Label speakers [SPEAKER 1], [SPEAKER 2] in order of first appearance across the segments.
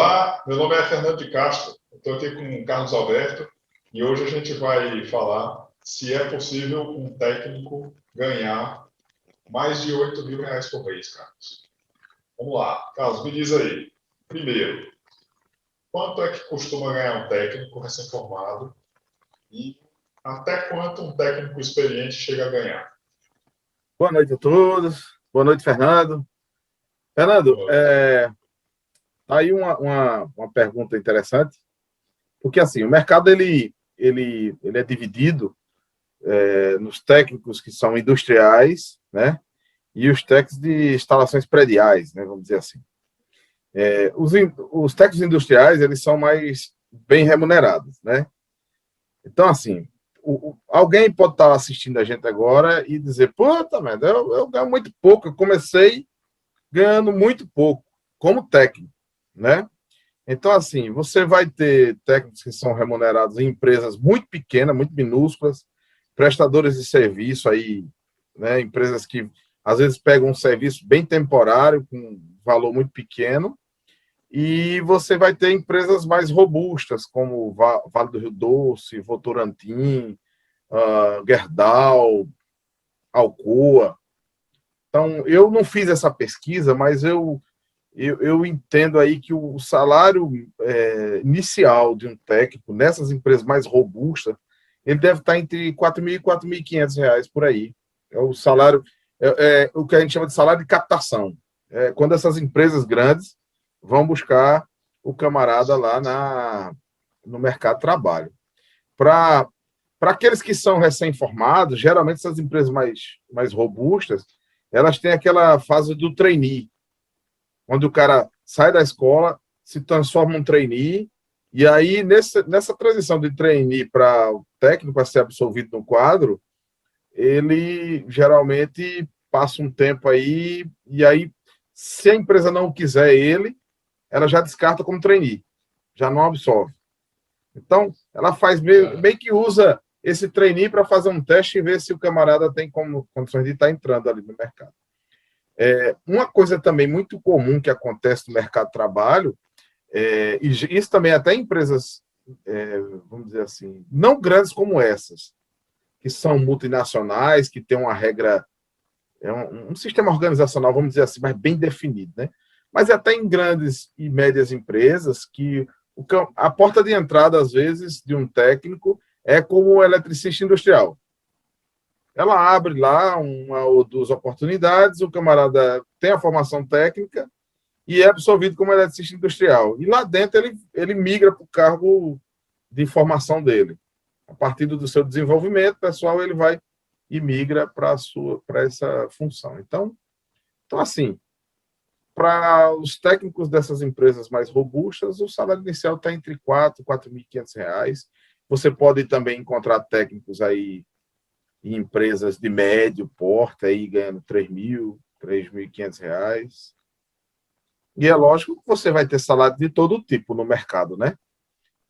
[SPEAKER 1] Olá, meu nome é Fernando de Castro, estou aqui com o Carlos Alberto e hoje a gente vai falar se é possível um técnico ganhar mais de R$ 8.000 por mês, Carlos. Vamos lá, Carlos, me diz aí, primeiro, quanto é que costuma ganhar um técnico recém-formado e até quanto um técnico experiente chega a ganhar?
[SPEAKER 2] Boa noite a todos. Boa noite, Fernando. Fernando, tá aí uma pergunta interessante, porque assim, o mercado ele é dividido nos técnicos que são industriais, né, e os técnicos de instalações prediais, né, vamos dizer assim. Os técnicos industriais, eles são mais bem remunerados, né? Então, assim, alguém pode estar assistindo a gente agora e dizer, puta merda, eu ganho muito pouco, eu comecei ganhando muito pouco, como técnico, né? Então, assim, você vai ter técnicos que são remunerados em empresas muito pequenas, muito minúsculas, prestadores de serviço aí, né? Empresas que às vezes pegam um serviço bem temporário, com um valor muito pequeno, e você vai ter empresas mais robustas, como Vale do Rio Doce, Votorantim, Gerdau, Alcoa. Então, eu não fiz essa pesquisa, mas eu entendo aí que o salário inicial de um técnico nessas empresas mais robustas, ele deve estar entre R$ 4.000 e R$ 4.500 por aí. É o salário, o que a gente chama de salário de captação. É quando essas empresas grandes vão buscar o camarada lá no mercado de trabalho. Para aqueles que são recém-formados, geralmente essas empresas mais robustas, elas têm aquela fase do trainee, onde o cara sai da escola, se transforma em um trainee, e aí nessa transição de trainee para o técnico, para ser absolvido no quadro, ele geralmente passa um tempo aí, e aí, se a empresa não quiser ele, ela já descarta como trainee, já não absolve. Então, ela faz meio que usa esse trainee para fazer um teste e ver se o camarada tem condições de estar entrando ali no mercado. Uma coisa também muito comum que acontece no mercado de trabalho, e isso também até em empresas, vamos dizer assim, não grandes como essas, que são multinacionais, que têm uma regra, um sistema organizacional, vamos dizer assim, mais bem definido, né? Mas até em grandes e médias empresas, que a porta de entrada, às vezes, de um técnico é como o eletricista industrial. Ela abre lá uma ou duas oportunidades, o camarada tem a formação técnica e é absolvido como eletricista industrial. E lá dentro ele migra para o cargo de formação dele. A partir do seu desenvolvimento pessoal, ele vai e migra para essa função. Então assim, para os técnicos dessas empresas mais robustas, o salário inicial está entre R$ 4.000 e R$ 4.500. Você pode também encontrar técnicos aí em empresas de médio porte, aí ganhando R$ 3.000, R$ 3.500. E é lógico que você vai ter salário de todo tipo no mercado, né?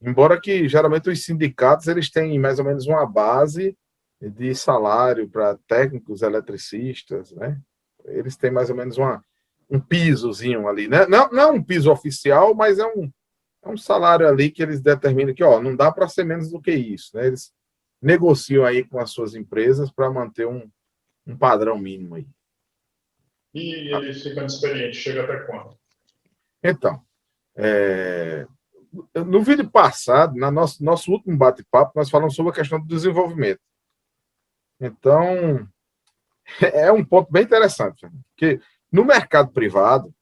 [SPEAKER 2] Embora que, geralmente, os sindicatos eles têm mais ou menos uma base de salário para técnicos eletricistas, né? Eles têm mais ou menos um pisozinho ali, né? Não é um piso oficial, mas é um salário ali que eles determinam que, ó, não dá para ser menos do que isso, né? Eles negociam aí com as suas empresas para manter um padrão mínimo aí.
[SPEAKER 1] E ele ficando experiente, chega até quanto?
[SPEAKER 2] Então, no vídeo passado, no nosso último bate-papo, nós falamos sobre a questão do desenvolvimento. Então, é um ponto bem interessante, porque no mercado privado,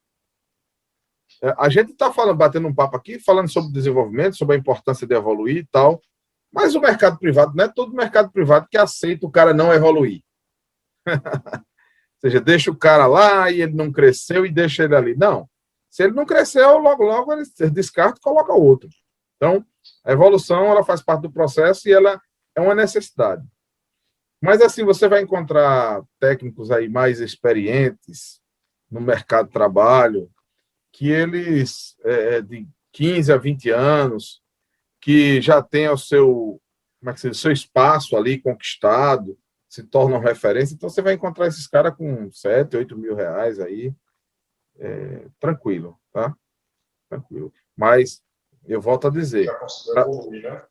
[SPEAKER 2] a gente está batendo um papo aqui, falando sobre desenvolvimento, sobre a importância de evoluir e tal, mas o mercado privado, não é todo mercado privado que aceita o cara não evoluir. Ou seja, deixa o cara lá e ele não cresceu e deixa ele ali. Não. Se ele não cresceu, logo ele descarta e coloca outro. Então, a evolução ela faz parte do processo e ela é uma necessidade. Mas assim, você vai encontrar técnicos aí mais experientes no mercado de trabalho, que eles, de 15 a 20 anos, que já têm como é que se diz, o seu espaço ali conquistado, se tornam referência. Então, você vai encontrar esses caras com R$ 7.000, R$ 8.000 aí, tranquilo, tá? tranquilo. Mas, eu volto a dizer,
[SPEAKER 1] Já conseguiu evoluir, né?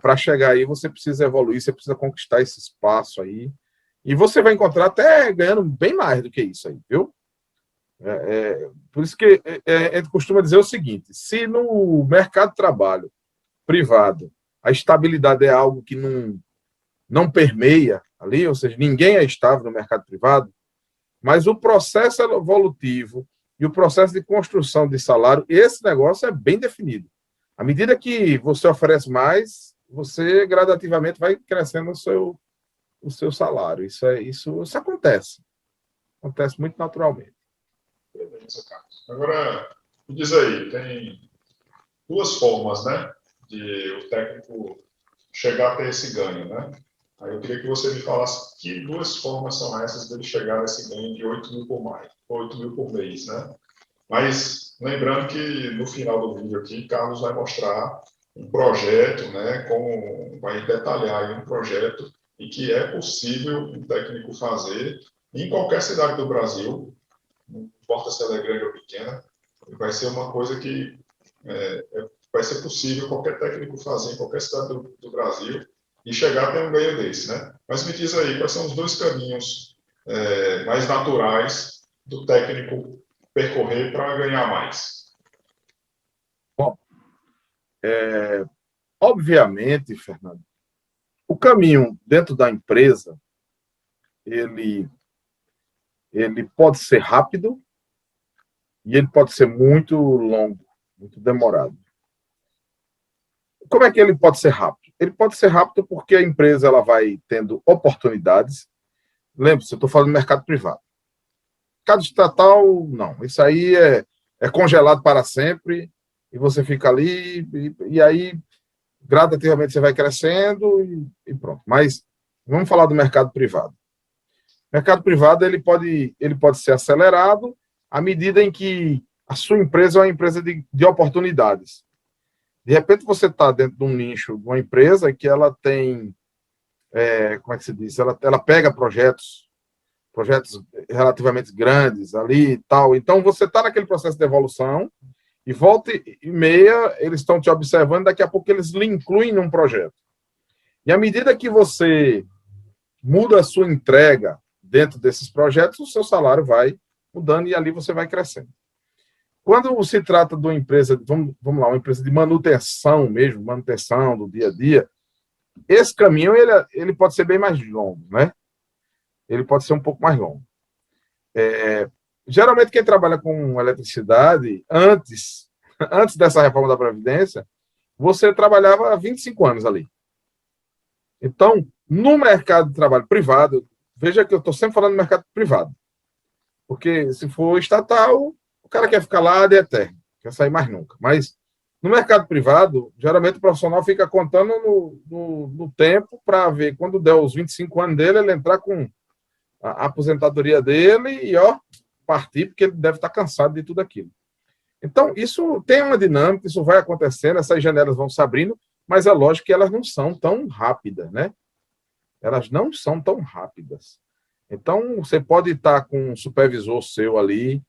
[SPEAKER 2] para chegar aí, você precisa evoluir, você precisa conquistar esse espaço aí, e você vai encontrar até ganhando bem mais do que isso aí, viu? Por isso que a gente costuma dizer o seguinte: se no mercado de trabalho privado a estabilidade é algo que não permeia ali, ou seja, ninguém é estável no mercado privado, mas o processo evolutivo e o processo de construção de salário, esse negócio é bem definido. À medida que você oferece mais, você gradativamente vai crescendo o seu salário. Isso acontece muito naturalmente.
[SPEAKER 1] Beleza, Carlos. Agora, me diz aí, tem duas formas, né, de o técnico chegar a ter esse ganho, né? Aí eu queria que você me falasse que duas formas são essas dele chegar a esse ganho de 8 mil por mais, 8 mil por mês, né? Mas lembrando que no final do vídeo aqui, Carlos vai mostrar um projeto, né, vai detalhar aí um projeto e que é possível um técnico fazer em qualquer cidade do Brasil, não importa se ela é grande ou pequena, vai ser uma coisa que vai ser possível qualquer técnico fazer em qualquer cidade do Brasil e chegar a ter um ganho desse, né? Mas me diz aí, quais são os dois caminhos mais naturais do técnico percorrer para ganhar mais?
[SPEAKER 2] Bom, obviamente, Fernando, o caminho dentro da empresa, ele, ele pode ser rápido e ele pode ser muito longo, muito demorado. Como é que ele pode ser rápido? Ele pode ser rápido porque a empresa ela vai tendo oportunidades. Lembre-se, eu estou falando do mercado privado. Mercado estatal, não. Isso aí é congelado para sempre e você fica ali e aí gradativamente você vai crescendo e pronto. Mas vamos falar do mercado privado. O mercado privado ele pode ser acelerado à medida em que a sua empresa é uma empresa de oportunidades. De repente você está dentro de um nicho de uma empresa que ela tem, como é que se diz? Ela pega projetos relativamente grandes ali e tal. Então você está naquele processo de evolução e volta e meia eles estão te observando, daqui a pouco eles lhe incluem num projeto. E à medida que você muda a sua entrega dentro desses projetos, o seu salário vai mudando e ali você vai crescendo. Quando se trata de uma empresa, vamos lá, uma empresa de manutenção mesmo, manutenção do dia a dia, esse caminho ele pode ser bem mais longo, né? Ele pode ser um pouco mais longo. Geralmente quem trabalha com eletricidade, antes dessa reforma da Previdência, você trabalhava há 25 anos ali. Então, no mercado de trabalho privado, veja que eu estou sempre falando do mercado privado, porque se for estatal, o cara quer ficar lá de eterno, quer sair mais nunca. Mas no mercado privado, geralmente o profissional fica contando no tempo para ver quando der os 25 anos dele, ele entrar com a aposentadoria dele e partir, porque ele deve estar cansado de tudo aquilo. Então, isso tem uma dinâmica, isso vai acontecendo, essas janelas vão se abrindo, mas é lógico que elas não são tão rápidas, né? Elas não são tão rápidas. Então, você pode estar com um supervisor seu ali,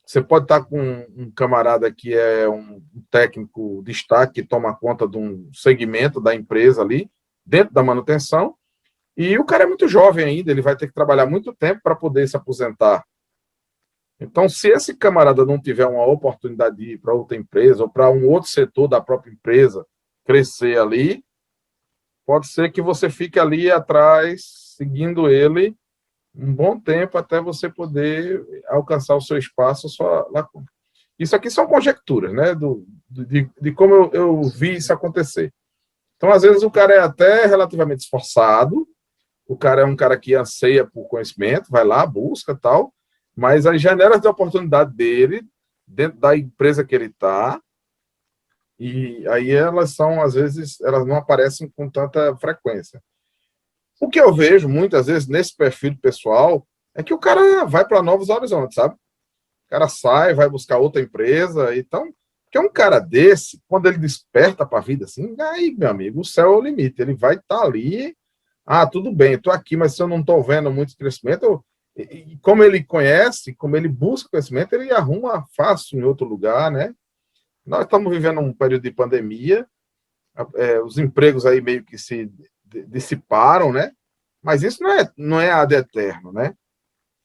[SPEAKER 2] você pode estar com um camarada que é um técnico de destaque, que toma conta de um segmento da empresa ali, dentro da manutenção, e o cara é muito jovem ainda, ele vai ter que trabalhar muito tempo para poder se aposentar. Então, se esse camarada não tiver uma oportunidade de ir para outra empresa ou para um outro setor da própria empresa crescer ali, pode ser que você fique ali atrás, seguindo ele um bom tempo até você poder alcançar o seu espaço, a sua lacuna. Isso aqui são conjecturas, né? De como eu vi isso acontecer. Então, às vezes, o cara é até relativamente esforçado, o cara é um cara que anseia por conhecimento, vai lá, busca tal, mas as janelas de oportunidade dele, dentro da empresa que ele está, e aí elas são, às vezes, elas não aparecem com tanta frequência. O que eu vejo, muitas vezes, nesse perfil pessoal, é que o cara vai para novos horizontes, sabe? O cara sai, vai buscar outra empresa, então, porque um cara desse, quando ele desperta para a vida assim, aí, meu amigo, o céu é o limite, ele vai estar ali, tudo bem, estou aqui, mas se eu não estou vendo muito crescimento, e como ele conhece, como ele busca conhecimento, ele arruma fácil em outro lugar, né? Nós estamos vivendo um período de pandemia, os empregos aí meio que se dissiparam, né? Mas isso não é ad eterno, né?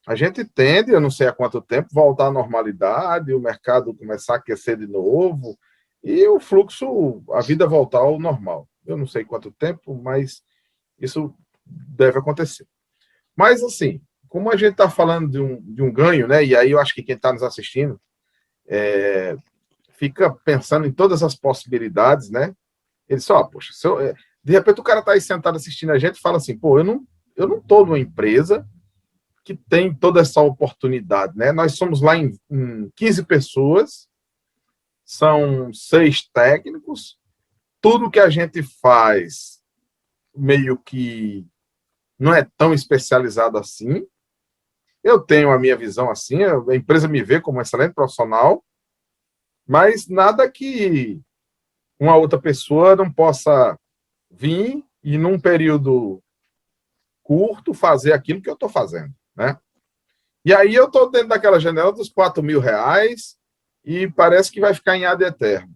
[SPEAKER 2] A gente tende, eu não sei há quanto tempo, voltar à normalidade, o mercado começar a aquecer de novo e o fluxo, a vida voltar ao normal. Eu não sei quanto tempo, mas isso deve acontecer. Mas, assim, como a gente está falando de um ganho, né? E aí eu acho que quem está nos assistindo fica pensando em todas as possibilidades, né? Ele só, poxa, de repente o cara está aí sentado assistindo a gente e fala assim, pô, eu não estou numa empresa que tem toda essa oportunidade, né? Nós somos lá em 15 pessoas, são 6 técnicos, tudo que a gente faz meio que não é tão especializado assim. Eu tenho a minha visão assim, a empresa me vê como um excelente profissional, mas nada que uma outra pessoa não possa vir e, num período curto, fazer aquilo que eu estou fazendo, né? E aí eu estou dentro daquela janela dos R$ 4.000 e parece que vai ficar em ad eterno.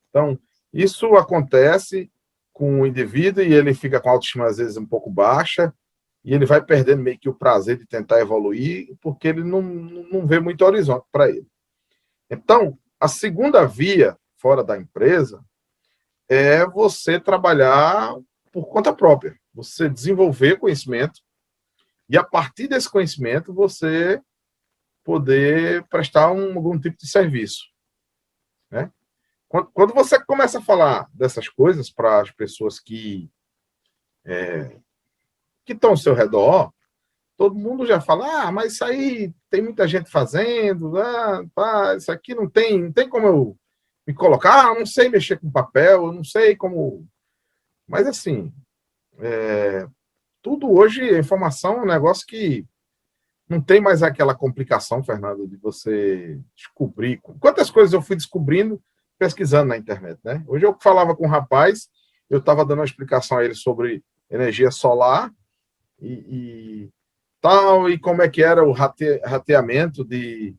[SPEAKER 2] Então, isso acontece com o indivíduo e ele fica com a autoestima, às vezes, um pouco baixa e ele vai perdendo meio que o prazer de tentar evoluir porque ele não vê muito horizonte para ele. Então, a segunda via, fora da empresa, é você trabalhar por conta própria, você desenvolver conhecimento e, a partir desse conhecimento, você poder prestar algum tipo de serviço, né? Quando você começa a falar dessas coisas para as pessoas que estão ao seu redor, todo mundo já fala, mas isso aí tem muita gente fazendo, pá, isso aqui não tem como eu me colocar, eu não sei mexer com papel, eu não sei como... Mas, assim, tudo hoje, a informação é um negócio que não tem mais aquela complicação, Fernando, de você descobrir. Quantas coisas eu fui descobrindo pesquisando na internet, né? Hoje eu falava com um rapaz, eu estava dando uma explicação a ele sobre energia solar e tal, e como é que era o rateamento de,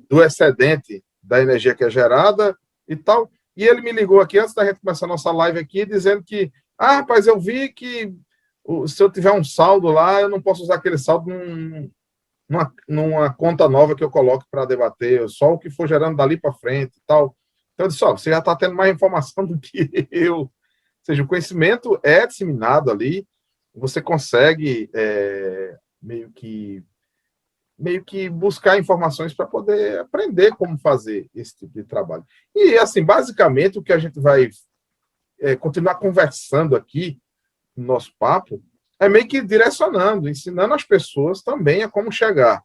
[SPEAKER 2] do excedente da energia que é gerada e tal. E ele me ligou aqui antes da gente começar a nossa live aqui, dizendo que, rapaz, eu vi que se eu tiver um saldo lá, eu não posso usar aquele saldo numa conta nova que eu coloque para debater, só o que for gerando dali para frente e tal. Então, eu disse, você já está tendo mais informação do que eu. Ou seja, o conhecimento é disseminado ali, você consegue meio que buscar informações para poder aprender como fazer esse tipo de trabalho. E, assim, basicamente, o que a gente vai continuar conversando aqui no nosso papo é meio que direcionando, ensinando as pessoas também a como chegar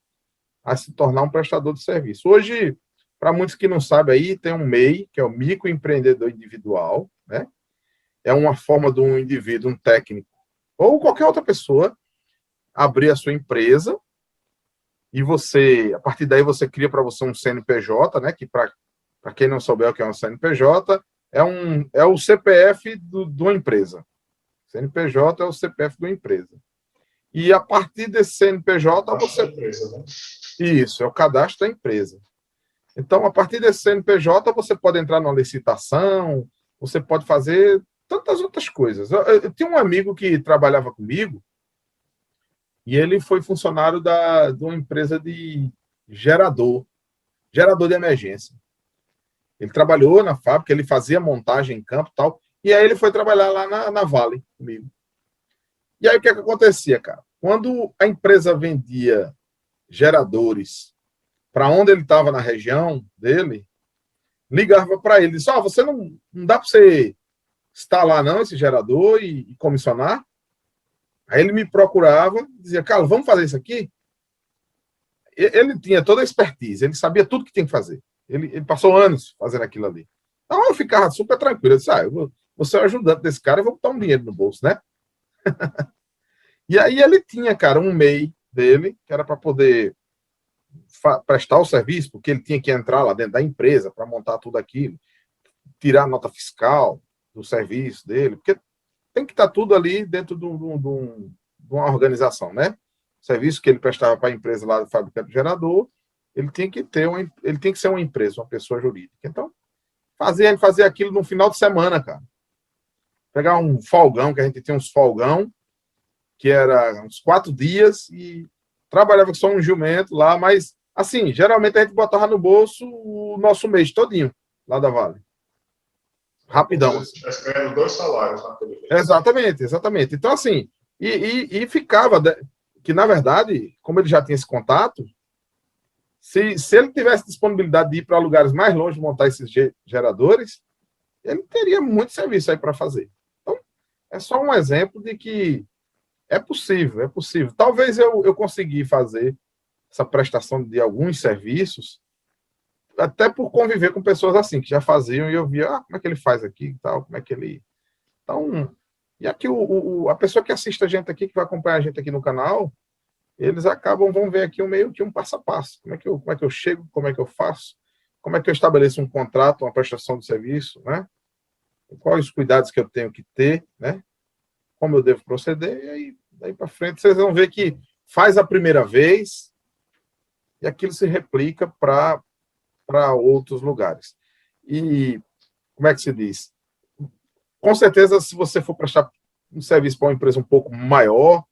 [SPEAKER 2] a se tornar um prestador de serviço. Hoje, para muitos que não sabem aí, tem um MEI, que é o microempreendedor individual, né? É uma forma de um indivíduo, um técnico, ou qualquer outra pessoa, abrir a sua empresa e você, a partir daí, você cria para você um CNPJ, né? Que para quem não souber o que é um CNPJ, é o CPF de uma empresa. CNPJ é o CPF de uma empresa. E a partir desse CNPJ, você.
[SPEAKER 1] Empresa, né?
[SPEAKER 2] Isso, é o cadastro da empresa. Então, a partir desse CNPJ, você pode entrar numa licitação, você pode fazer tantas outras coisas. Eu tinha um amigo que trabalhava comigo e ele foi funcionário de uma empresa de gerador de emergência. Ele trabalhou na fábrica, ele fazia montagem em campo e tal, e aí ele foi trabalhar lá na Vale comigo. E aí o que acontecia, cara? Quando a empresa vendia geradores para onde ele estava na região dele, ligava para ele, disse, você não dá para você instalar não esse gerador e comissionar? Aí ele me procurava, dizia, Carlos, vamos fazer isso aqui? Ele tinha toda a expertise, ele sabia tudo que tinha que fazer. Ele passou anos fazendo aquilo ali. Então eu ficava super tranquilo. Eu disse, eu vou ser o ajudante desse cara, eu vou botar um dinheiro no bolso, né? E aí ele tinha, cara, um MEI dele, que era para poder prestar o serviço, porque ele tinha que entrar lá dentro da empresa para montar tudo aquilo, tirar a nota fiscal do serviço dele, porque tem que estar tudo ali dentro de uma organização, né? O serviço que ele prestava para a empresa lá do fabricante do gerador, ele tem que ser uma empresa, uma pessoa jurídica. Então, fazer aquilo no final de semana, cara. Pegar um folgão, que a gente tem uns folgão, que era uns 4 dias, e trabalhava só um jumento lá, mas, assim, geralmente a gente botava no bolso o nosso mês todinho, lá da Vale. Rapidão.
[SPEAKER 1] Você estivesse ganhando 2 salários naquele mês.
[SPEAKER 2] Exatamente. Então, assim, e ficava, que na verdade, como ele já tinha esse contato, se ele tivesse disponibilidade de ir para lugares mais longe montar esses geradores, ele teria muito serviço aí para fazer. Então, é só um exemplo de que é possível, é possível. Talvez eu consegui fazer essa prestação de alguns serviços, até por conviver com pessoas assim, que já faziam, e eu via, como é que ele faz aqui e tal, como é que ele... Então, e aqui a pessoa que assiste a gente aqui, que vai acompanhar a gente aqui no canal, eles vão ver aqui meio que um passo a passo. Como é que eu chego, como é que eu faço, como é que eu estabeleço um contrato, uma prestação de serviço, né? Quais os cuidados que eu tenho que ter, né? Como eu devo proceder, e aí, daí para frente, vocês vão ver que faz a primeira vez e aquilo se replica para outros lugares. E, como é que se diz? Com certeza, se você for prestar um serviço para uma empresa um pouco maior,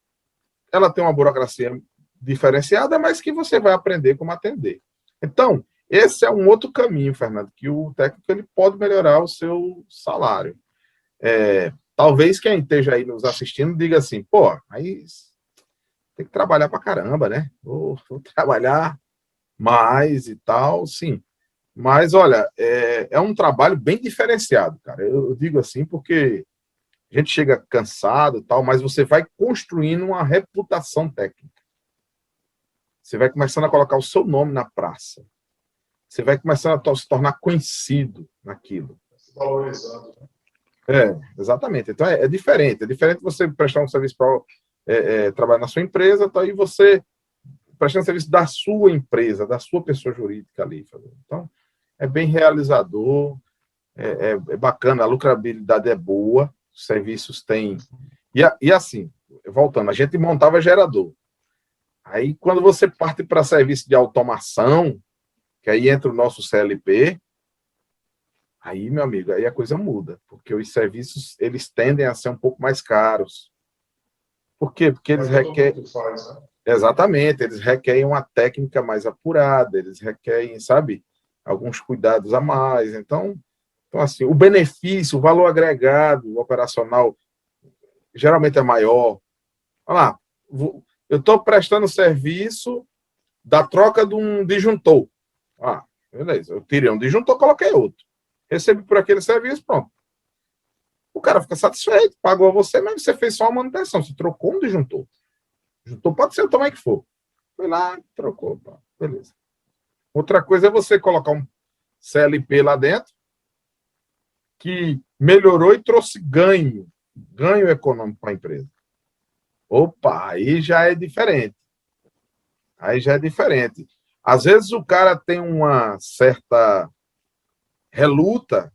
[SPEAKER 2] ela tem uma burocracia diferenciada, mas que você vai aprender como atender. Então, esse é um outro caminho, Fernando, que o técnico ele pode melhorar o seu salário. Talvez quem esteja aí nos assistindo diga assim, pô, aí tem que trabalhar pra caramba, né? Vou trabalhar mais e tal, sim. Mas, olha, é um trabalho bem diferenciado, cara. Eu digo assim porque a gente chega cansado e tal, mas você vai construindo uma reputação técnica. Você vai começando a colocar o seu nome na praça. Você vai começando a se tornar conhecido naquilo.
[SPEAKER 1] Se valorizando. Né?
[SPEAKER 2] Exatamente. Então é diferente. É diferente você prestar um serviço para trabalhar na sua empresa, tá, e você prestando serviço da sua empresa, da sua pessoa jurídica ali. Então, é bem realizador, é bacana, a lucrabilidade é boa, os serviços têm... E assim, voltando, a gente montava gerador. Aí, quando você parte para serviço de automação, que aí entra o nosso CLP, aí, meu amigo, aí a coisa muda, porque os serviços, eles tendem a ser um pouco mais caros. Por quê? Porque eles requerem...
[SPEAKER 1] Né?
[SPEAKER 2] Exatamente, eles requerem uma técnica mais apurada, eles requerem, sabe, alguns cuidados a mais. Então assim, o benefício, o valor agregado operacional geralmente é maior. Olha lá, eu estou prestando serviço da troca de um disjuntor. Beleza, eu tirei um disjuntor, coloquei outro. Recebi por aquele serviço, pronto. O cara fica satisfeito, pagou a você, mas você fez só uma manutenção, você trocou um disjuntor. O disjuntor pode ser o tamanho que for. Foi lá, trocou, pá, beleza. Outra coisa é você colocar um CLP lá dentro, que melhorou e trouxe ganho econômico para a empresa. Opa, aí já é diferente. Às vezes o cara tem uma certa reluta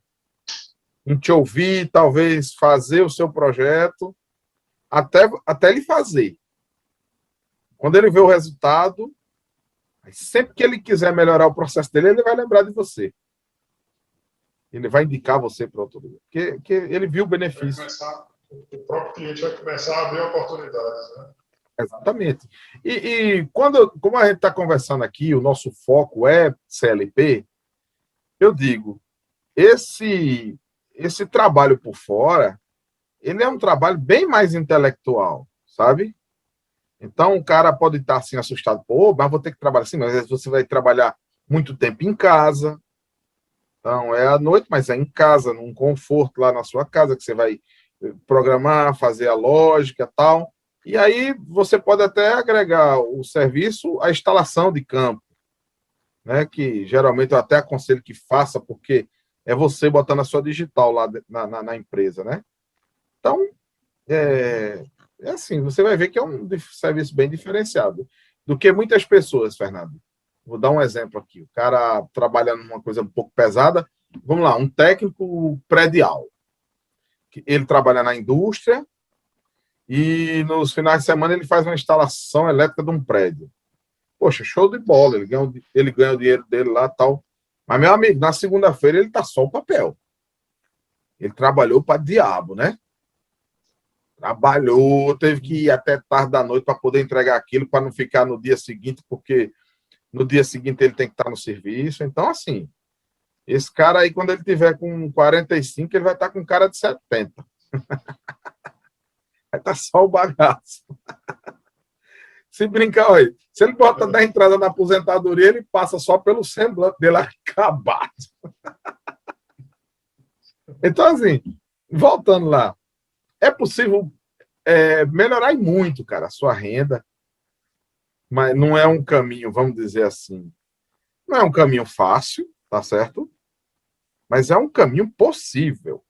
[SPEAKER 2] em te ouvir, talvez fazer o seu projeto, até ele fazer. Quando ele vê o resultado, sempre que ele quiser melhorar o processo dele, ele vai lembrar de você. Ele vai indicar você para outro lugar. Porque ele viu o benefício.
[SPEAKER 1] O próprio cliente vai começar a abrir oportunidades, né?
[SPEAKER 2] Exatamente. Como a gente está conversando aqui, o nosso foco é CLP, eu digo, esse trabalho por fora, ele é um trabalho bem mais intelectual, sabe? Então, o cara pode estar assim assustado, pô, mas vou ter que trabalhar assim, mas às vezes você vai trabalhar muito tempo em casa. Então, é à noite, mas é em casa, num conforto lá na sua casa, que você vai programar, fazer a lógica e tal. E aí você pode até agregar o serviço à instalação de campo, né? Que geralmente eu até aconselho que faça, porque é você botando a sua digital lá na empresa, né? Então, assim, você vai ver que é um serviço bem diferenciado do que muitas pessoas, Fernando. Vou dar um exemplo aqui. O cara trabalha numa coisa um pouco pesada. Vamos lá, um técnico predial. Ele trabalha na indústria e nos finais de semana ele faz uma instalação elétrica de um prédio. Poxa, show de bola, ele ganha o dinheiro dele lá e tal. Mas, meu amigo, na segunda-feira ele tá só o papel. Ele trabalhou para diabo, né? Trabalhou, teve que ir até tarde da noite para poder entregar aquilo, para não ficar no dia seguinte, porque no dia seguinte ele tem que estar no serviço. Então, assim, esse cara aí, quando ele tiver com 45, ele vai estar com cara de 70. Vai estar só o bagaço. Se brincar, olha, se ele bota da entrada na aposentadoria, ele passa só pelo semblante dele acabado. Então, assim, voltando lá, é possível melhorar muito, cara, a sua renda, mas não é um caminho, vamos dizer assim, não é um caminho fácil, tá certo? Mas é um caminho possível,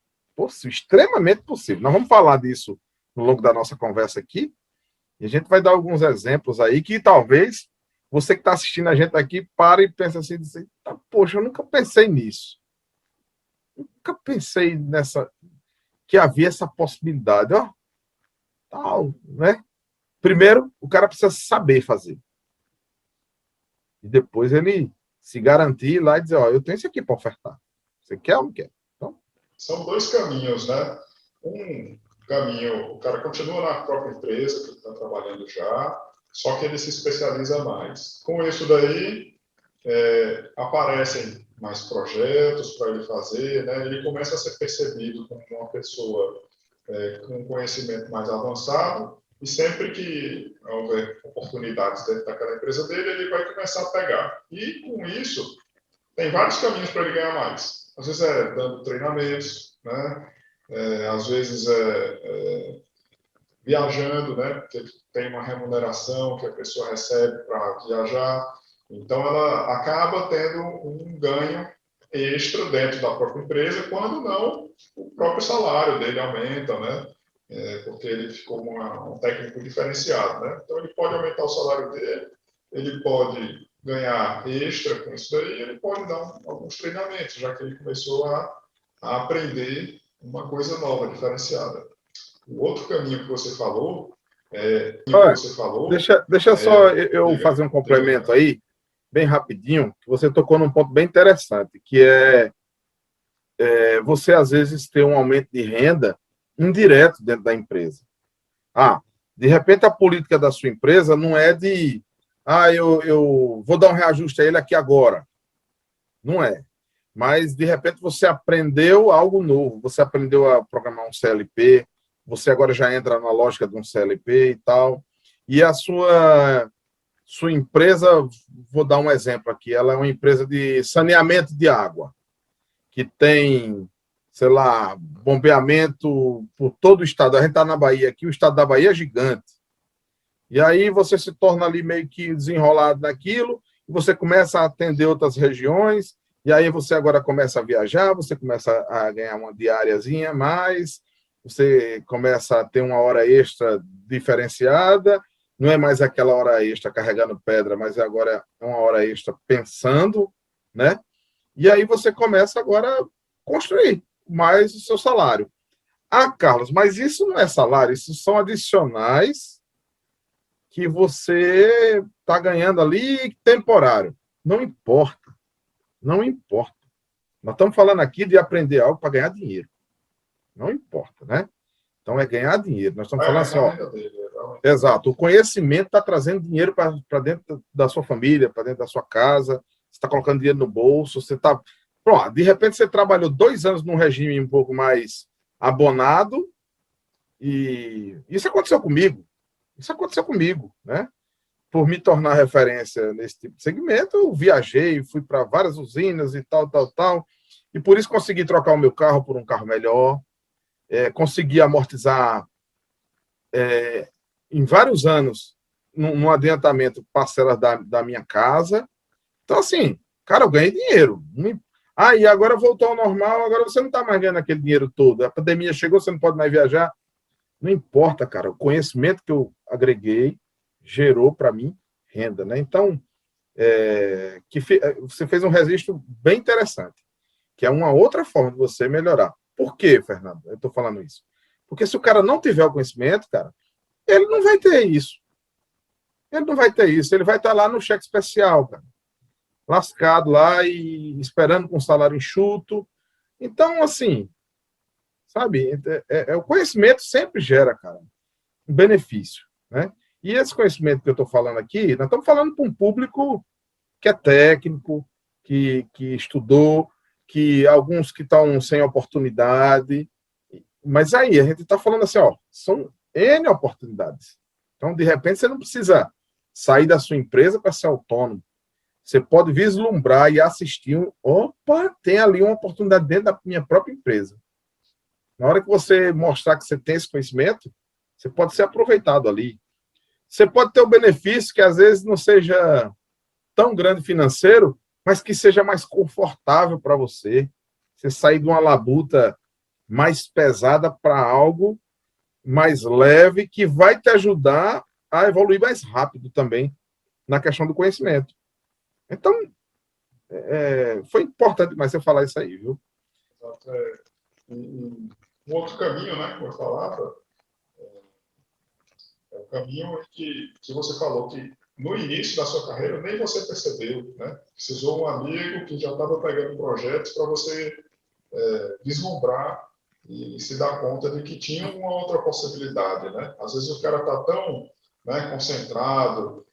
[SPEAKER 2] extremamente possível. Nós vamos falar disso no longo da nossa conversa aqui, e a gente vai dar alguns exemplos aí que talvez você que está assistindo a gente aqui pare e pense assim, poxa, eu nunca pensei nisso. Nunca pensei que havia essa possibilidade, ó, tal, né? Primeiro, o cara precisa saber fazer. E depois ele se garantir lá e dizer, ó, eu tenho isso aqui para ofertar. Você quer ou não quer? Então...
[SPEAKER 1] São dois caminhos, né? Um caminho, o cara continua na própria empresa que ele está trabalhando já, só que ele se especializa mais. Com isso daí, aparecem mais projetos para ele fazer, né? Ele começa a ser percebido como uma pessoa com um conhecimento mais avançado, e sempre que houver oportunidades dentro daquela empresa dele, ele vai começar a pegar. E com isso, tem vários caminhos para ele ganhar mais. Às vezes é dando treinamentos, né? Às vezes viajando, né? Porque tem uma remuneração que a pessoa recebe para viajar. Então, ela acaba tendo um ganho extra dentro da própria empresa, quando não, o próprio salário dele aumenta, né? Porque ele ficou um técnico diferenciado, né? Então, ele pode aumentar o salário dele, ele pode ganhar extra com isso daí, ele pode dar alguns treinamentos, já que ele começou a aprender uma coisa nova, diferenciada. O outro caminho que você falou,
[SPEAKER 2] Olha, deixa só eu
[SPEAKER 1] diga,
[SPEAKER 2] fazer um complemento aí, bem rapidinho, que você tocou num ponto bem interessante, que você, às vezes, ter um aumento de renda indireto dentro da empresa. De repente, a política da sua empresa não é de eu vou dar um reajuste a ele aqui agora. Não é. Mas, de repente, você aprendeu algo novo. Você aprendeu a programar um CLP, você agora já entra na lógica de um CLP e tal. E a sua empresa, vou dar um exemplo aqui, ela é uma empresa de saneamento de água, que tem, sei lá, bombeamento por todo o estado. A gente está na Bahia aqui, o estado da Bahia é gigante. E aí você se torna ali meio que desenrolado naquilo, e você começa a atender outras regiões, e aí você agora começa a viajar, você começa a ganhar uma diáriazinha mais, você começa a ter uma hora extra diferenciada, não é mais aquela hora extra carregando pedra, mas agora é uma hora extra pensando, né? E aí você começa agora a construir mais o seu salário. Carlos, mas isso não é salário, isso são adicionais que você está ganhando ali temporário. Não importa. Não importa. Nós estamos falando aqui de aprender algo para ganhar dinheiro. Não importa, né? Então é ganhar dinheiro. Nós estamos falando assim, ó. Exato. O conhecimento está trazendo dinheiro para dentro da sua família, para dentro da sua casa. Você está colocando dinheiro no bolso. Você está. Pronto, de repente você trabalhou 2 anos num regime um pouco mais abonado. E isso aconteceu comigo. Isso aconteceu comigo, né? Por me tornar referência nesse tipo de segmento, eu viajei, fui para várias usinas e tal, tal, tal, e por isso consegui trocar o meu carro por um carro melhor, consegui amortizar em vários anos, num adiantamento, parcelas da minha casa. Então, assim, cara, eu ganhei dinheiro. E agora voltou ao normal, agora você não está mais ganhando aquele dinheiro todo. A pandemia chegou, você não pode mais viajar. Não importa, cara, o conhecimento que eu agreguei gerou para mim renda, né? Então, você fez um registro bem interessante, que é uma outra forma de você melhorar. Por quê, Fernando? Eu estou falando isso. Porque se o cara não tiver o conhecimento, cara, ele não vai ter isso. Ele não vai ter isso, ele vai estar lá no cheque especial, cara, lascado lá e esperando com salário enxuto. Então, assim, sabe, o conhecimento sempre gera, cara, um benefício, né? E esse conhecimento que eu estou falando aqui, nós estamos falando para um público que é técnico, que estudou, que alguns que estão sem oportunidade. Mas aí, a gente está falando assim, ó, são N oportunidades. Então, de repente, você não precisa sair da sua empresa para ser autônomo. Você pode vislumbrar e assistir. Opa, tem ali uma oportunidade dentro da minha própria empresa. Na hora que você mostrar que você tem esse conhecimento, você pode ser aproveitado ali. Você pode ter o benefício que às vezes não seja tão grande financeiro, mas que seja mais confortável para você. Você sair de uma labuta mais pesada para algo mais leve, que vai te ajudar a evoluir mais rápido também na questão do conhecimento. Então, foi importante mais você falar isso aí, viu?
[SPEAKER 1] Um outro caminho, né, que eu falava, é o caminho que você falou, que no início da sua carreira nem você percebeu, né? Precisou um amigo que já estava pegando projetos para você vislumbrar e se dar conta de que tinha uma outra possibilidade, né? Às vezes o cara está tão, né, concentrado,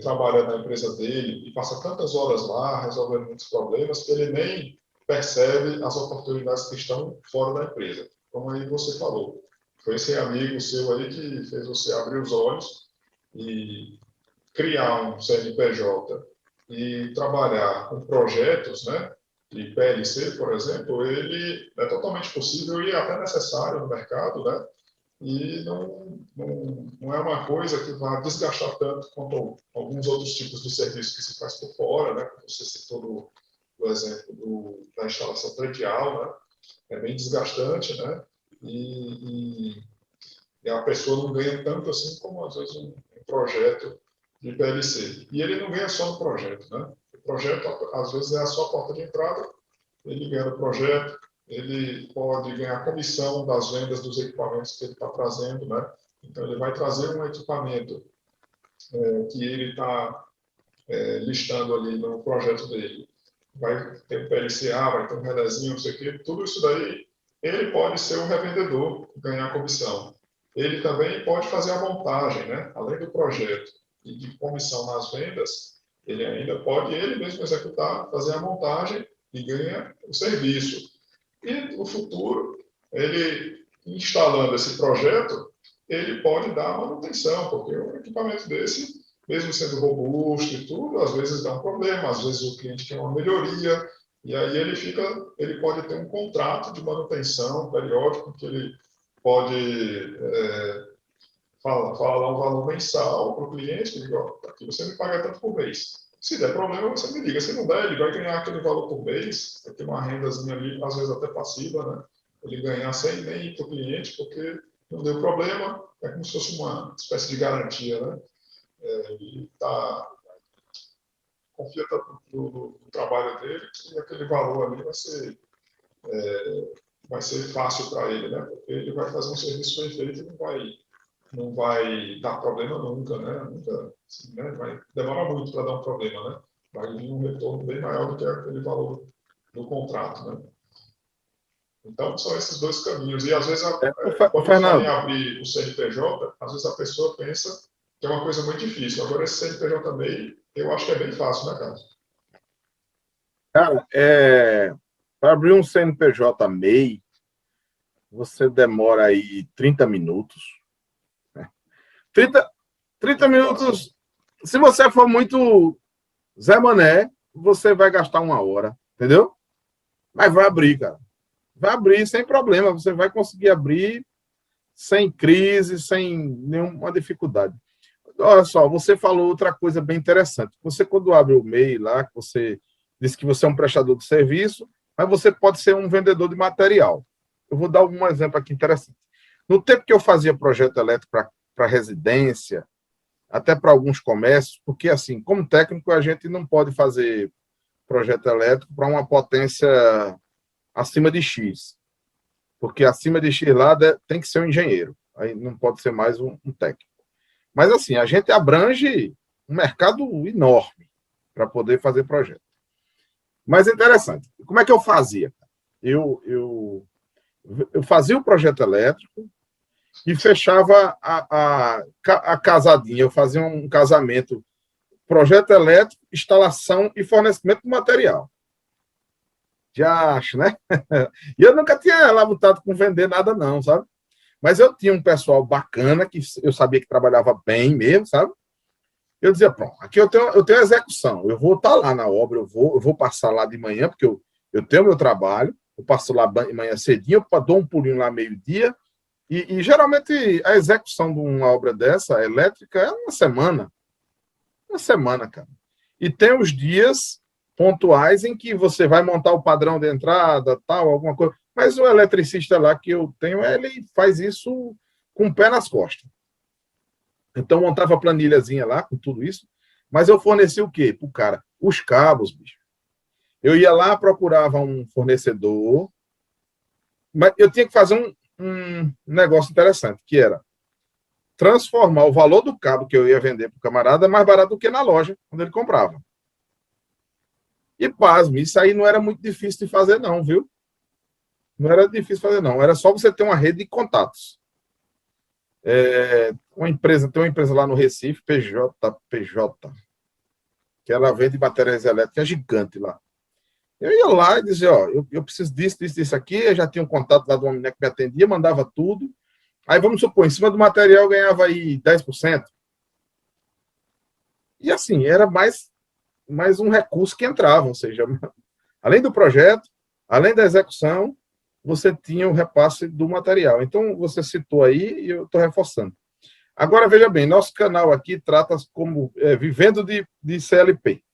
[SPEAKER 1] trabalhando na empresa dele e passa tantas horas lá resolvendo muitos problemas que ele nem percebe as oportunidades que estão fora da empresa. Como aí você falou, foi esse amigo seu aí que fez você abrir os olhos e criar um CNPJ e trabalhar com projetos, né, de PLC, por exemplo, ele é totalmente possível e até necessário no mercado, né? E não é uma coisa que vai desgastar tanto quanto alguns outros tipos de serviço que se faz por fora, né? Você citou o exemplo da instalação predial, né? É bem desgastante, né? E a pessoa não ganha tanto assim como, às vezes, um projeto de PLC. E ele não ganha só no projeto, né? O projeto, às vezes, é a sua porta de entrada, ele ganha o projeto, ele pode ganhar comissão das vendas dos equipamentos que ele está trazendo, né? Então, ele vai trazer um equipamento que ele está listando ali no projeto dele. Vai ter um PLCA, vai ter um redezinho, não sei o quê. Tudo isso daí, ele pode ser um revendedor, ganhar comissão. Ele também pode fazer a montagem, né? Além do projeto e de comissão nas vendas, ele ainda pode, ele mesmo executar, fazer a montagem e ganha o serviço. E no futuro, ele instalando esse projeto, ele pode dar manutenção, porque um equipamento desse, mesmo sendo robusto e tudo, às vezes dá um problema, às vezes o cliente quer uma melhoria, e aí ele pode ter um contrato de manutenção periódico que ele pode falar um valor mensal para o cliente, que diga, aqui você me paga tanto por mês. Se der problema, você me liga. Se não der, ele vai ganhar aquele valor por mês, vai ter uma rendazinha ali, às vezes até passiva, né? Ele ganhar sem nem ir para o cliente, porque não deu problema, é como se fosse uma espécie de garantia, né? Ele confia no trabalho dele e aquele valor ali vai ser fácil para ele, né? Porque ele vai fazer um serviço bem feito e não vai dar problema nunca, né? Nunca, assim, né? Vai demorar muito para dar um problema, né? Vai vir um retorno bem maior do que aquele valor do contrato, né? Então, são esses dois caminhos. E, às vezes, quando fala em
[SPEAKER 2] Fernando,
[SPEAKER 1] abrir o CNPJ, às vezes a pessoa pensa que é uma coisa muito difícil. Agora, esse CNPJ MEI, eu acho que é bem fácil, né, Carlos?
[SPEAKER 2] cara, para abrir um CNPJ MEI, você demora aí 30 minutos. Né? 30 minutos, se você for muito Zé Mané, você vai gastar 1 hora, entendeu? Mas vai abrir, cara. Vai abrir sem problema, você vai conseguir abrir sem crise, sem nenhuma dificuldade. Olha só, você falou outra coisa bem interessante. Você, quando abre o MEI lá, você disse que você é um prestador de serviço, mas você pode ser um vendedor de material. Eu vou dar um exemplo aqui interessante. No tempo que eu fazia projeto elétrico para residência, até para alguns comércios, porque, assim, como técnico, a gente não pode fazer projeto elétrico para uma potência acima de X, porque acima de X lá tem que ser um engenheiro, aí não pode ser mais um técnico. Mas, assim, a gente abrange um mercado enorme para poder fazer projeto. Mas é interessante. Como é que eu fazia? Eu fazia o projeto elétrico e fechava a casadinha. Eu fazia um casamento, projeto elétrico, instalação e fornecimento de material. Já acho, né? E eu nunca tinha labutado com vender nada, não, sabe? Mas eu tinha um pessoal bacana, que eu sabia que trabalhava bem mesmo, sabe? Eu dizia, pronto, aqui eu tenho execução, eu vou estar lá na obra, eu vou passar lá de manhã, porque eu tenho meu trabalho, eu passo lá de manhã cedinho, eu dou um pulinho lá meio-dia, e geralmente a execução de uma obra dessa, elétrica, é uma semana, cara. E tem os dias pontuais em que você vai montar o padrão de entrada, tal, alguma coisa, mas o eletricista lá que eu tenho, ele faz isso com o pé nas costas. Então, montava a planilhazinha lá com tudo isso, mas eu fornecia o quê? Para o cara? Os cabos, bicho. Eu ia lá, procurava um fornecedor, mas eu tinha que fazer um negócio interessante, que era transformar o valor do cabo que eu ia vender para o camarada mais barato do que na loja, quando ele comprava. E, pasme, isso aí não era muito difícil de fazer, não, viu? Não era difícil fazer, não. Era só você ter uma rede de contatos. Tem uma empresa lá no Recife, PJ, que ela vende baterias elétricas gigante lá. Eu ia lá e dizia, ó, eu preciso disso aqui, eu já tinha um contato lá de uma menina que me atendia, mandava tudo. Aí vamos supor, em cima do material eu ganhava aí 10%. E assim, era mais um recurso que entrava, ou seja, além do projeto, além da execução, você tinha o repasse do material. Então, você citou aí e eu estou reforçando. Agora, veja bem, nosso canal aqui trata como vivendo de CLP.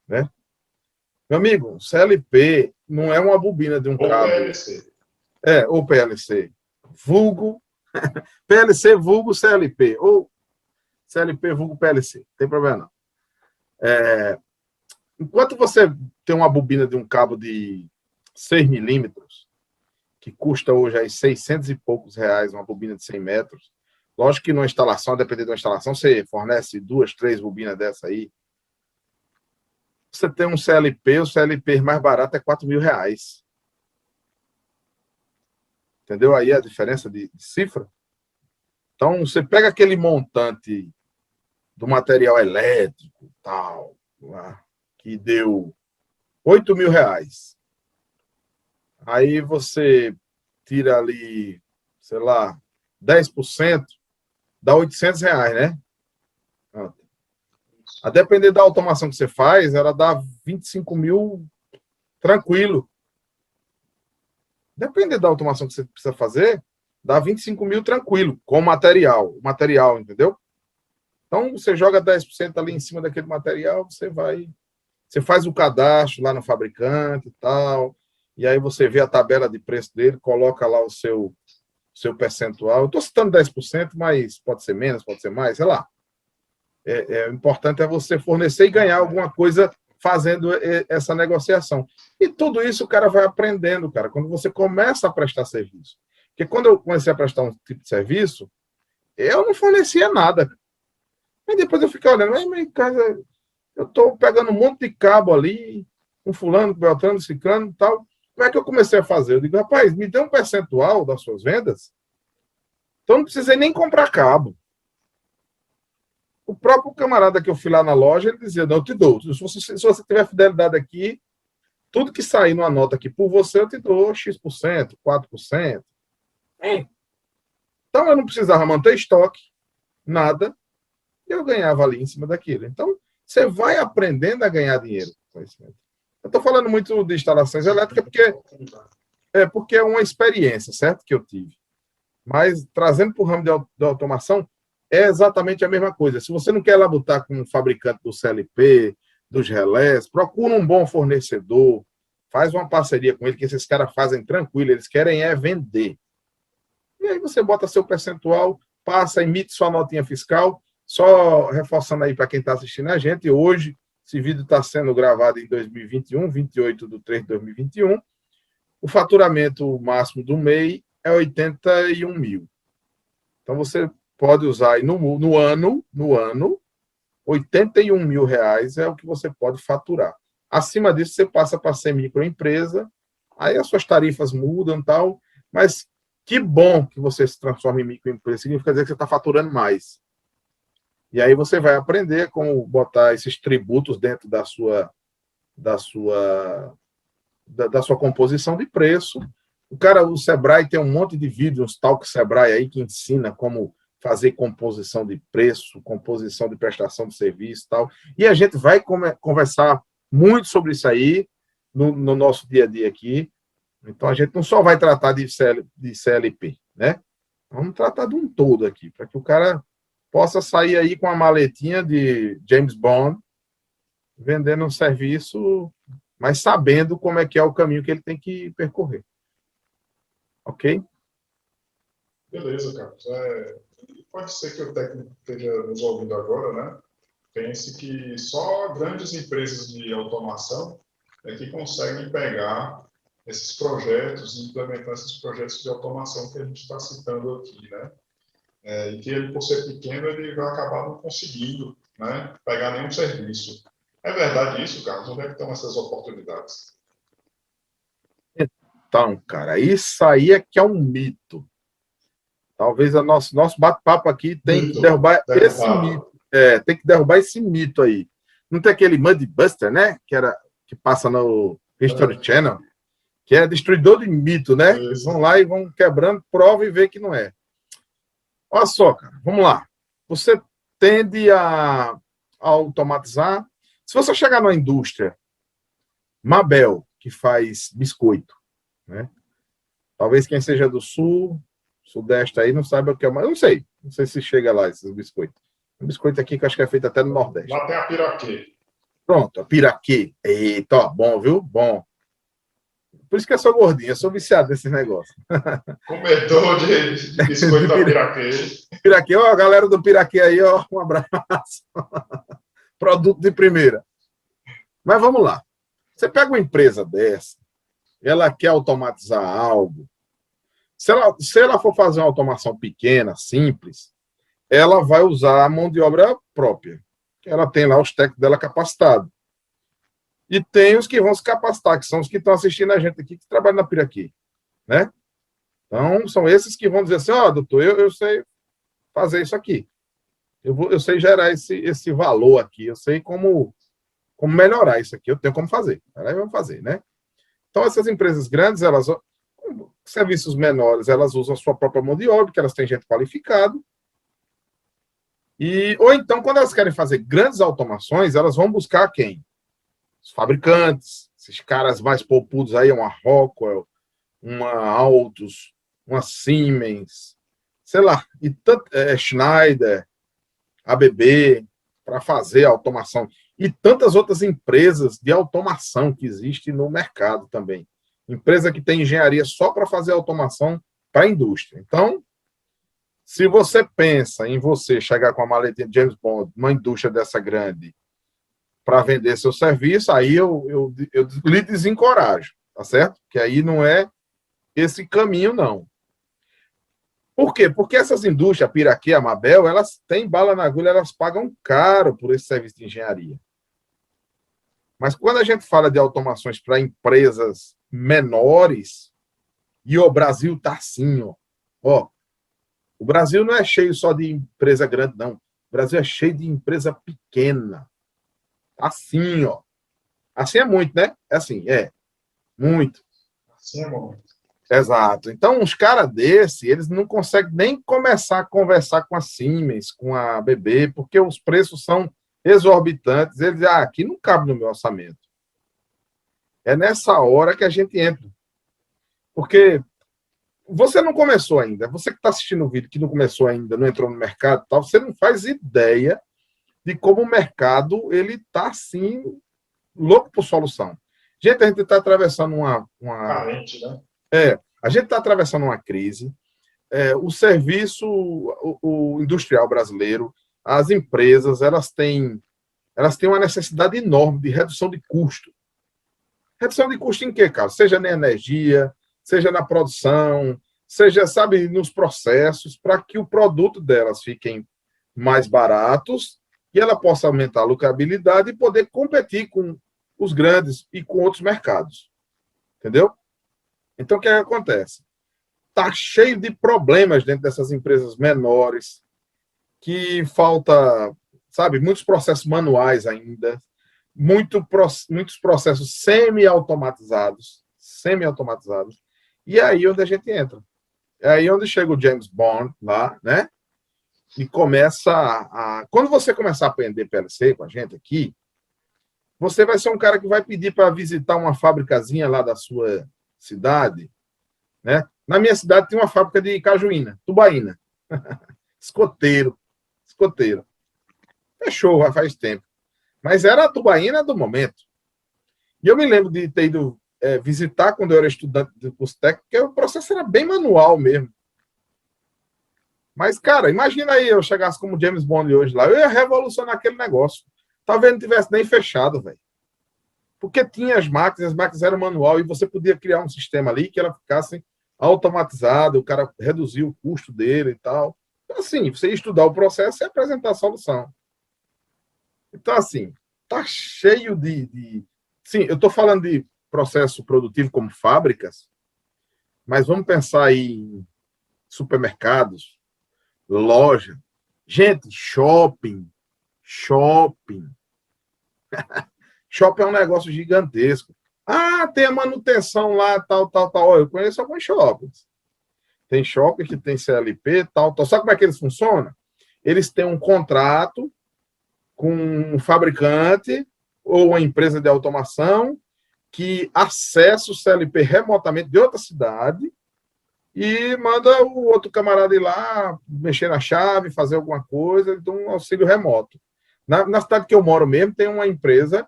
[SPEAKER 2] Né? Meu amigo, CLP não é uma bobina de um
[SPEAKER 1] Ou
[SPEAKER 2] cabo.
[SPEAKER 1] PLC.
[SPEAKER 2] Ou PLC. Vulgo, PLC vulgo CLP. Ou CLP vulgo PLC. Não tem problema não. Enquanto você tem uma bobina de um cabo de 6 milímetros, que custa hoje aí 600 e poucos reais, uma bobina de 100 metros, lógico que numa instalação, a depender da instalação, você fornece 2, 3 bobinas dessa aí. Você tem um CLP, o CLP mais barato é 4 mil reais. Entendeu aí a diferença de cifra? Então, você pega aquele montante do material elétrico, tal, lá, que deu 8 mil reais. Aí você tira ali, sei lá, 10%, dá 800 reais, né? A depender da automação que você faz, ela dá 25 mil tranquilo. Depende da automação que você precisa fazer, dá 25 mil tranquilo, com o material, entendeu? Então, você joga 10% ali em cima daquele material, você faz o cadastro lá no fabricante e tal, e aí você vê a tabela de preço dele, coloca lá o seu percentual. Eu estou citando 10%, mas pode ser menos, pode ser mais, sei lá. O importante é você fornecer e ganhar alguma coisa fazendo essa negociação. E tudo isso o cara vai aprendendo, cara, quando você começa a prestar serviço. Porque quando eu comecei a prestar um tipo de serviço, eu não fornecia nada. Aí depois eu ficava olhando, mas casa, eu estou pegando um monte de cabo ali, um fulano, beltrano, ciclano e tal. Como é que eu comecei a fazer? Eu digo, rapaz, me dê um percentual das suas vendas, então não precisei nem comprar cabo. O próprio camarada que eu fui lá na loja, ele dizia, não, eu te dou. Se você tiver fidelidade aqui, tudo que sair numa nota aqui por você, eu te dou X%, 4%. Então, eu não precisava manter estoque, nada, e eu ganhava ali em cima daquilo. Então, você vai aprendendo a ganhar dinheiro com isso. Eu estou falando muito de instalações elétricas porque é uma experiência, certo, que eu tive. Mas, trazendo para o ramo de automação, é exatamente a mesma coisa. Se você não quer labutar com um fabricante do CLP, dos relés, procura um bom fornecedor, faz uma parceria com ele, que esses caras fazem tranquilo, eles querem vender. E aí você bota seu percentual, passa, emite sua notinha fiscal, só reforçando aí para quem está assistindo a gente, hoje, esse vídeo está sendo gravado em 2021, 28/3/2021, o faturamento máximo do MEI é 81 mil. Então, você pode usar aí no ano, R$ 81.000 é o que você pode faturar. Acima disso, você passa para ser microempresa, aí as suas tarifas mudam e tal, mas que bom que você se transforma em microempresa, significa dizer que você está faturando mais. E aí você vai aprender como botar esses tributos dentro da sua, da sua composição de preço. O Sebrae tem um monte de vídeos, tal que Sebrae aí, que ensina como fazer composição de preço, composição de prestação de serviço e tal. E a gente vai conversar muito sobre isso aí no nosso dia a dia aqui. Então, a gente não só vai tratar de CLP, né? Vamos tratar de um todo aqui, para que o cara possa sair aí com a maletinha de James Bond, vendendo um serviço, mas sabendo como é que é o caminho que ele tem que percorrer. Ok?
[SPEAKER 1] Beleza, Carlos. Pode ser que o técnico esteja nos ouvindo agora, né? Pense que só grandes empresas de automação é que conseguem pegar esses projetos e implementar esses projetos de automação que a gente está citando aqui, né? E que ele, por ser pequeno, ele vai acabar não conseguindo, né, pegar nenhum serviço. É verdade isso, Carlos? Onde é que estão essas oportunidades?
[SPEAKER 2] Então, cara, isso aí é que é um mito. Talvez o nosso bate-papo aqui tem que
[SPEAKER 1] Mito,
[SPEAKER 2] derrubar esse
[SPEAKER 1] derrubado.
[SPEAKER 2] mito. Tem que derrubar esse mito aí. Não tem aquele Mudbuster, né? Que passa no History Channel, que é destruidor de mito, né? Eles vão lá e vão quebrando prova e vê que não é. Olha só, cara, vamos lá. Você tende a automatizar. Se você chegar numa indústria, Mabel, que faz biscoito, né? Talvez quem seja do sul, sudeste aí, não saiba o que é, mas eu não sei. Não sei se chega lá esses biscoitos. Um biscoito aqui que eu acho que é feito até no Nordeste.
[SPEAKER 1] Lá tem a piraquê.
[SPEAKER 2] Pronto, a piraquê. Eita, ó, bom, viu? Bom. Por isso que eu sou gordinho, eu sou viciado nesse negócio.
[SPEAKER 1] Comedor de biscoito da piraquê.
[SPEAKER 2] Piraquê, ó, a galera do Piraquê aí, ó, um abraço. Produto de primeira. Mas vamos lá. Você pega uma empresa dessa, ela quer automatizar algo. Se ela for fazer uma automação pequena, simples, ela vai usar a mão de obra própria. Ela tem lá os técnicos dela capacitados. E tem os que vão se capacitar, que são os que estão assistindo a gente aqui, que trabalham na Piraquê, né? Então, são esses que vão dizer assim, ó, doutor, eu sei fazer isso aqui. Eu sei gerar esse valor aqui, eu sei como melhorar isso aqui, eu tenho como fazer. Aí vamos fazer, né? Então, essas empresas grandes, elas, serviços menores, elas usam a sua própria mão de obra, que elas têm gente qualificada. Ou então, quando elas querem fazer grandes automações, elas vão buscar quem? Os fabricantes, esses caras mais popudos aí, uma Rockwell, uma Altus, uma Siemens, sei lá, Schneider, ABB, para fazer a automação. E tantas outras empresas de automação que existem no mercado também. Empresa que tem engenharia só para fazer automação para a indústria. Então, se você pensa em você chegar com a maletinha de James Bond, uma indústria dessa grande, para vender seu serviço, aí eu lhe desencorajo, tá certo? Que aí não é esse caminho, não. Por quê? Porque essas indústrias, a Piraquê, a Mabel, elas têm bala na agulha, elas pagam caro por esse serviço de engenharia. Mas quando a gente fala de automações para empresas menores, e o Brasil está assim, ó. O Brasil não é cheio só de empresa grande, não. O Brasil é cheio de empresa pequena. Assim, ó. Assim é muito, né? É assim, muito.
[SPEAKER 1] Assim é bom.
[SPEAKER 2] Exato. Então, uns caras desses, eles não conseguem nem começar a conversar com a Siemens, com a ABB, porque os preços são exorbitantes. Eles dizem, aqui não cabe no meu orçamento. É nessa hora que a gente entra. Porque você não começou ainda. Você que está assistindo o vídeo, que não começou ainda, não entrou no mercado, tal, você não faz ideia de como o mercado ele está assim louco por solução. Gente, a gente está atravessando uma
[SPEAKER 1] carente, né?
[SPEAKER 2] A gente está atravessando uma crise. O serviço, o industrial brasileiro, as empresas, elas têm uma necessidade enorme de redução de custo. Redução de custo em quê, cara? Seja na energia, seja na produção, seja, sabe, nos processos, para que o produto delas fiquem mais baratos e ela possa aumentar a lucrabilidade e poder competir com os grandes e com outros mercados. Entendeu? Então, o que acontece? Está cheio de problemas dentro dessas empresas menores, que falta, sabe, muitos processos manuais ainda, muitos processos semi-automatizados, e é aí onde a gente entra. É aí onde chega o James Bond lá, né? E começa Quando você começar a aprender PLC com a gente aqui, você vai ser um cara que vai pedir para visitar uma fabricazinha lá da sua cidade, né? Na minha cidade tem uma fábrica de cajuína, tubaína. Escoteiro. Fechou, já faz tempo. Mas era a tubaína do momento. E eu me lembro de ter ido visitar quando eu era estudante do curso técnico, porque o processo era bem manual mesmo. Mas, cara, imagina aí eu chegasse como James Bond hoje lá, eu ia revolucionar aquele negócio. Talvez não tivesse nem fechado, velho. Porque tinha as máquinas eram manual, e você podia criar um sistema ali que ela ficasse automatizada, o cara reduzia o custo dele e tal. Então, assim, você ia estudar o processo e apresentar a solução. Então, assim, tá cheio Sim, eu estou falando de processo produtivo como fábricas, mas vamos pensar em supermercados, loja. Gente, shopping. Shopping é um negócio gigantesco. Ah, tem a manutenção lá, tal. Eu conheço alguns shoppings. Tem shopping que tem CLP, tal. Sabe como é que eles funcionam? Eles têm um contrato com um fabricante ou uma empresa de automação que acessa o CLP remotamente de outra cidade e manda o outro camarada ir lá mexer na chave, fazer alguma coisa, de um auxílio remoto. Na cidade que eu moro mesmo, tem uma empresa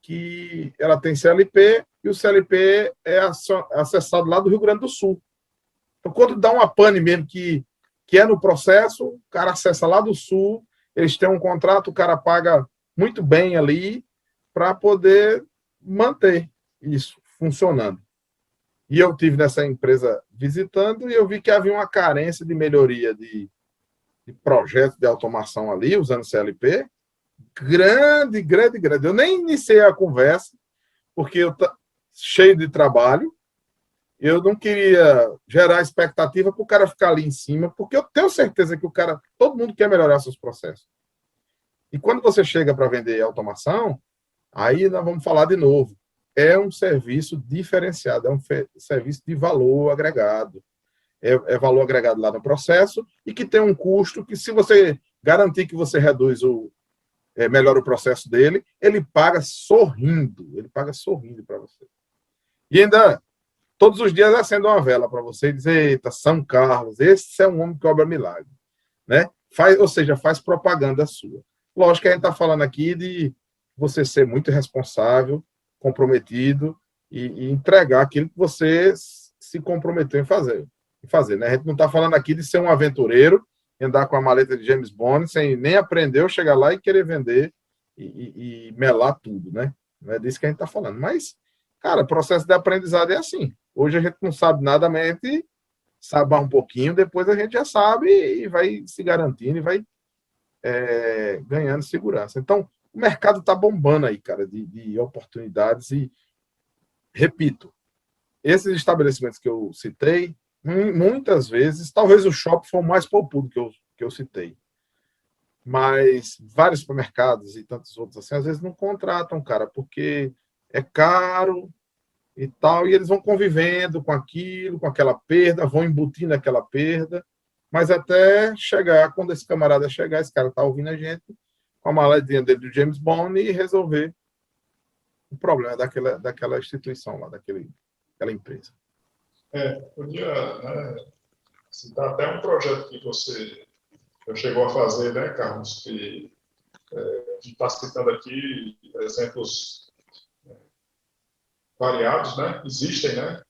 [SPEAKER 2] que ela tem CLP e o CLP é acessado lá do Rio Grande do Sul. Então, quando dá uma pane mesmo que é no processo, o cara acessa lá do Sul, eles têm um contrato, o cara paga muito bem ali para poder manter isso funcionando. E eu tive nessa empresa visitando e eu vi que havia uma carência de melhoria de projetos de automação ali, usando CLP, grande. Eu nem iniciei a conversa, porque eu cheio de trabalho, eu não queria gerar expectativa para o cara ficar ali em cima, porque eu tenho certeza que todo mundo quer melhorar seus processos. E quando você chega para vender automação, aí nós vamos falar de novo. É um serviço diferenciado, é um serviço de valor agregado. É valor agregado lá no processo e que tem um custo que, se você garantir que você reduz melhora o processo dele, ele paga sorrindo para você. E ainda, todos os dias, acende uma vela para você e diz: eita, São Carlos, esse é um homem que obra milagre. Né? Ou seja, faz propaganda sua. Lógico que a gente está falando aqui de você ser muito responsável, comprometido e entregar aquilo que você se comprometeu em fazer, né? A gente não está falando aqui de ser um aventureiro, andar com a maleta de James Bond, sem nem aprender, chegar lá e querer vender e melar tudo, né? Não é disso que a gente está falando. Mas, cara, o processo de aprendizado é assim. Hoje a gente não sabe nada, mas a gente sabe um pouquinho, depois a gente já sabe e vai se garantindo e vai ganhando segurança. Então, o mercado está bombando aí, cara, de oportunidades e, repito, esses estabelecimentos que eu citei, muitas vezes, talvez o shopping foi o mais poupudo que eu citei, mas vários supermercados e tantos outros, assim, às vezes não contratam, cara, porque é caro e tal, e eles vão convivendo com aquilo, com aquela perda, vão embutindo aquela perda, mas até chegar, quando esse camarada chegar, esse cara tá ouvindo a gente, com a maledinha dele do James Bond e resolver o problema daquela instituição lá, daquela empresa.
[SPEAKER 1] Podia, né, citar até um projeto que você já chegou a fazer, né, Carlos, que a gente está citando aqui exemplos variados, né? Existem, né,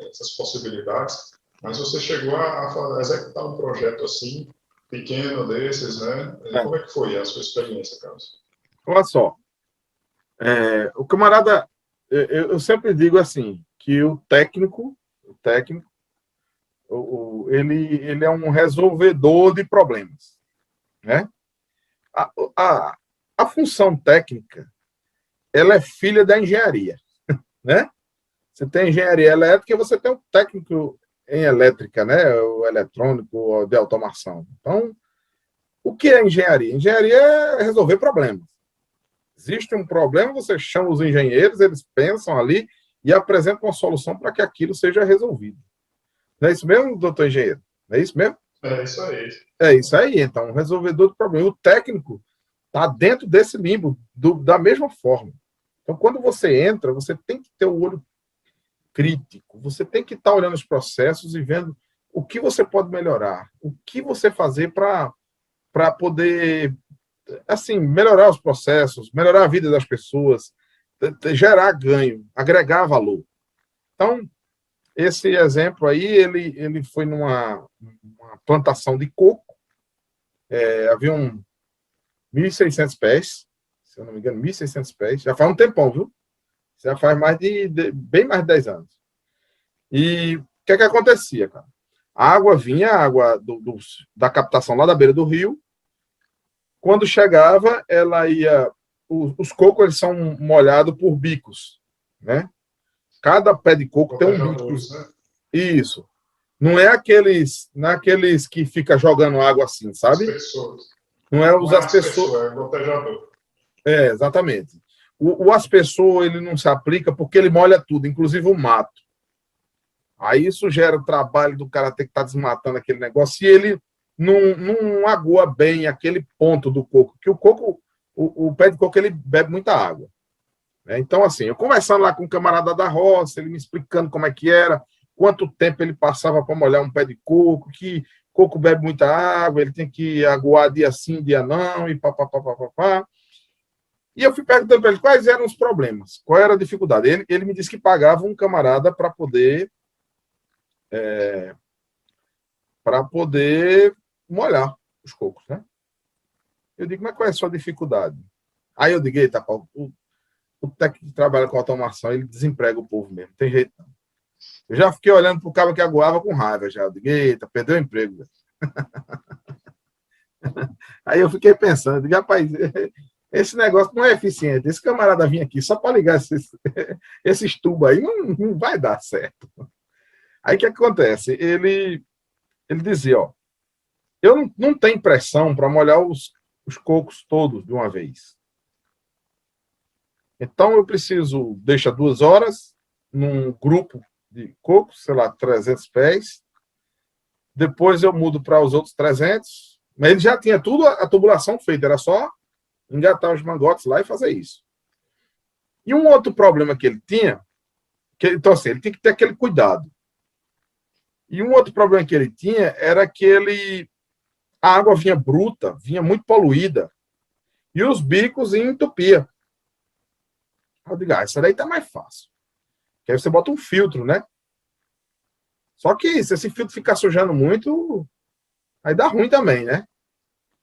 [SPEAKER 1] essas possibilidades, mas você chegou a executar um projeto assim, pequeno desses, né? Como é que foi a sua experiência, Carlos?
[SPEAKER 2] Olha só, o camarada, eu sempre digo assim, que o técnico, Ele é um resolvedor de problemas, né? A, a, a função técnica, ela é filha da engenharia, né? Você tem engenharia elétrica e você tem um técnico em elétrica, né? O eletrônico, ou de automação. Então, o que é engenharia? Engenharia é resolver problemas. Existe um problema, você chama os engenheiros, eles pensam ali e apresentam uma solução para que aquilo seja resolvido. Não é isso mesmo, doutor engenheiro? Não é isso mesmo?
[SPEAKER 1] É isso aí.
[SPEAKER 2] É isso aí, então, resolvedor do problema. O técnico está dentro desse limbo da mesma forma. Então, quando você entra, você tem que ter o olho crítico, você tem que estar olhando os processos e vendo o que você pode melhorar, o que você fazer para poder, assim, melhorar os processos, melhorar a vida das pessoas, gerar ganho, agregar valor. Então, esse exemplo aí, ele foi uma plantação de coco, havia 1.600 pés, se eu não me engano, 1.600 pés, já faz um tempão, viu? Já faz bem mais de 10 anos. E o que acontecia, cara? A água vinha, a água da captação lá da beira do rio. Quando chegava, ela ia. Os cocos eles são molhados por bicos, né? Cada pé de coco tem um bico.
[SPEAKER 1] Né?
[SPEAKER 2] Isso. Não é aqueles que fica jogando água assim, sabe? Não é os aspersor.
[SPEAKER 1] É gotejador.
[SPEAKER 2] Exatamente. O aspersor ele não se aplica porque ele molha tudo, inclusive o mato. Aí isso gera o trabalho do cara ter que estar desmatando aquele negócio e ele não agoa bem aquele ponto do coco, que o coco, o pé de coco, ele bebe muita água. Então, assim, eu conversando lá com um camarada da roça, ele me explicando como é que era, quanto tempo ele passava para molhar um pé de coco, que coco bebe muita água, ele tem que aguar dia sim, dia não, e papapá. E eu fui perguntando para ele quais eram os problemas, qual era a dificuldade. Ele me disse que pagava um camarada para poder molhar os cocos, né? Eu digo, mas qual é a sua dificuldade? Aí eu digo, eita, Paulo, o técnico que trabalha com automação, ele desemprega o povo mesmo, não tem jeito não. Eu já fiquei olhando pro cara que aguava com raiva já. Eu digo, eita, perdeu o emprego. Aí eu fiquei pensando, digo, rapaz, esse negócio não é eficiente. Esse camarada vinha aqui só para ligar esses tubos aí, não vai dar certo. Aí o que acontece? Ele dizia, ó, eu não tenho pressão para molhar os cocos todos de uma vez. Então eu preciso deixar 2 horas num grupo de cocos, sei lá, 300 pés. Depois eu mudo para os outros 300. Mas ele já tinha tudo a tubulação feita, era só engatar os mangotes lá e fazer isso. E um outro problema que ele tinha, então assim, ele tinha que ter aquele cuidado. E um outro problema que ele tinha era que a água vinha bruta, vinha muito poluída, e os bicos entupiam. Eu digo, isso daí tá mais fácil. Que aí você bota um filtro, né? Só que se esse filtro ficar sujando muito, aí dá ruim também, né?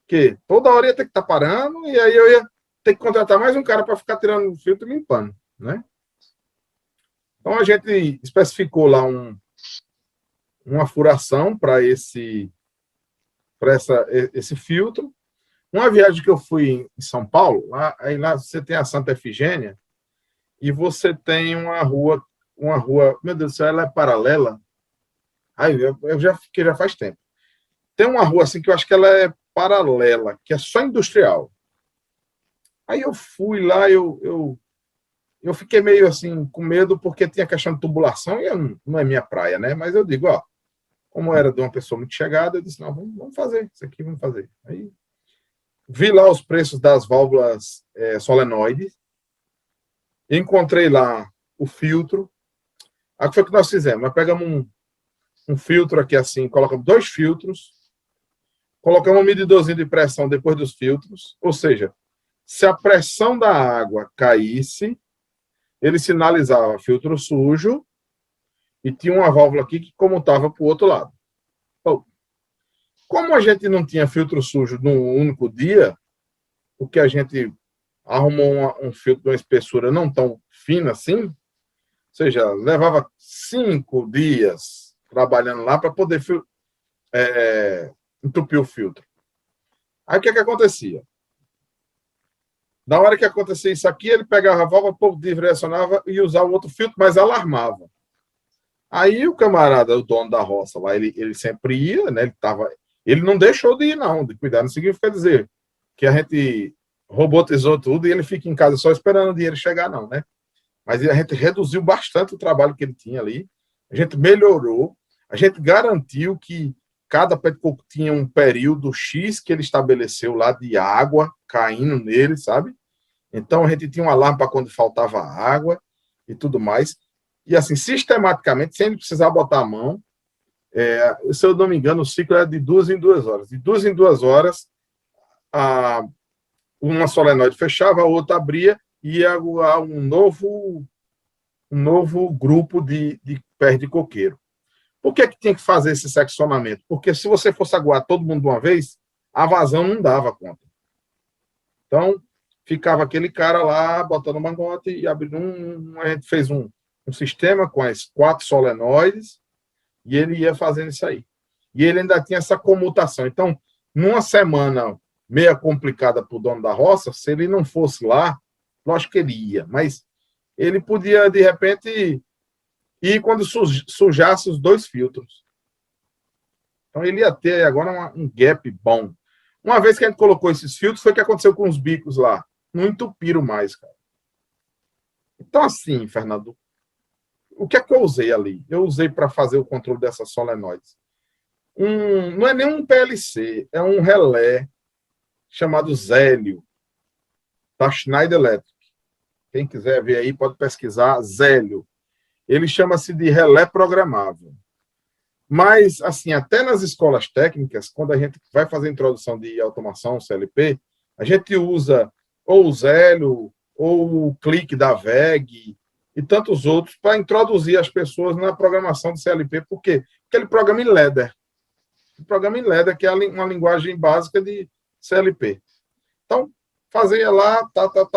[SPEAKER 2] Porque toda hora ia ter que estar parando, e aí eu ia ter que contratar mais um cara para ficar tirando o filtro e limpando, né? Então a gente especificou lá uma furação para esse filtro. Uma viagem que eu fui em São Paulo, aí lá você tem a Santa Efigênia e você tem uma rua, meu Deus do céu, ela é paralela. Aí eu já fiquei, já faz tempo. Tem uma rua assim que eu acho que ela é paralela, que é só industrial. Aí eu fui lá, eu fiquei meio assim com medo porque tinha questão de tubulação e não é minha praia, né? Mas eu digo, ó, como era de uma pessoa muito chegada, eu disse, não, vamos fazer isso aqui, vamos fazer. Aí vi lá os preços das válvulas solenoides, encontrei lá o filtro. Aí foi o que nós fizemos? Nós pegamos um filtro aqui assim, colocamos 2 filtros, colocamos um medidorzinho de pressão depois dos filtros, ou seja, se a pressão da água caísse, ele sinalizava filtro sujo e tinha uma válvula aqui que comutava para o outro lado. Bom, como a gente não tinha filtro sujo num único dia, porque a gente arrumou um filtro de uma espessura não tão fina assim, ou seja, levava 5 dias trabalhando lá para poder entupir o filtro. Aí o que acontecia? Na hora que acontecia isso aqui, ele pegava a válvula, direcionava e usava o outro filtro, mas alarmava. Aí o camarada, o dono da roça lá, ele sempre ia, né? Ele não deixou de ir, não, de cuidar. Não significa dizer que a gente robotizou tudo e ele fica em casa só esperando o dinheiro chegar, não, né? Mas a gente reduziu bastante o trabalho que ele tinha ali, a gente melhorou, a gente garantiu que cada pé de coco tinha um período X que ele estabeleceu lá de água caindo nele, sabe? Então a gente tinha um alarme para quando faltava água e tudo mais. E assim, sistematicamente, sem precisar botar a mão, se eu não me engano, o ciclo é de 2 em 2 horas. De 2 em 2 horas, uma solenoide fechava, a outra abria e ia aguar um novo grupo de pés de coqueiro. Por que tinha que fazer esse seccionamento? Porque se você fosse aguar todo mundo de uma vez, a vazão não dava conta. Então, ficava aquele cara lá, botando mangote e abrindo a gente fez um sistema com as 4 solenoides e ele ia fazendo isso aí. E ele ainda tinha essa comutação. Então, numa semana meia complicada para o dono da roça, se ele não fosse lá, lógico que ele ia, mas ele podia, de repente, ir quando sujasse os 2 filtros. Então, ele ia ter agora um gap bom. Uma vez que a gente colocou esses filtros, foi o que aconteceu com os bicos lá. Não entupiram mais, cara. Então, assim, Fernando, o que é que eu usei ali? Eu usei para fazer o controle dessas solenoides. Não é nem um PLC, é um relé chamado Zélio, da Schneider Electric. Quem quiser ver aí pode pesquisar Zélio. Ele chama-se de relé programável. Mas, assim, até nas escolas técnicas, quando a gente vai fazer a introdução de automação, CLP, a gente usa ou o Zélio, ou o clique da VEG, e tantos outros, para introduzir as pessoas na programação de CLP. Por quê? Porque ele programa em Ladder. Ele programa em Ladder, que é uma linguagem básica de CLP. Então, fazia lá,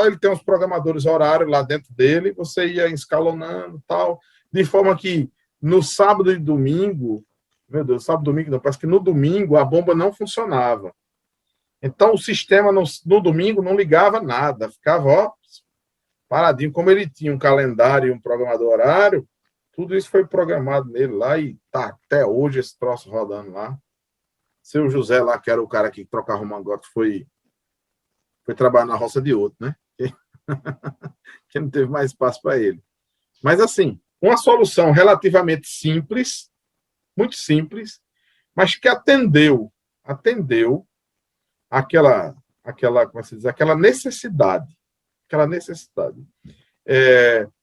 [SPEAKER 2] ele tem uns programadores horários lá dentro dele, você ia escalonando, tal, de forma que no sábado e domingo, meu Deus, sábado e domingo não, parece que no domingo a bomba não funcionava. Então o sistema no domingo não ligava nada, ficava paradinho. Como ele tinha um calendário e um programador horário, tudo isso foi programado nele lá e tá até hoje esse troço rodando lá. Seu José lá, que era o cara que trocava o mangote, foi trabalhar na roça de outro, né? Que não teve mais espaço para ele. Mas assim, uma solução relativamente simples, muito simples, mas que atendeu como se diz, aquela necessidade.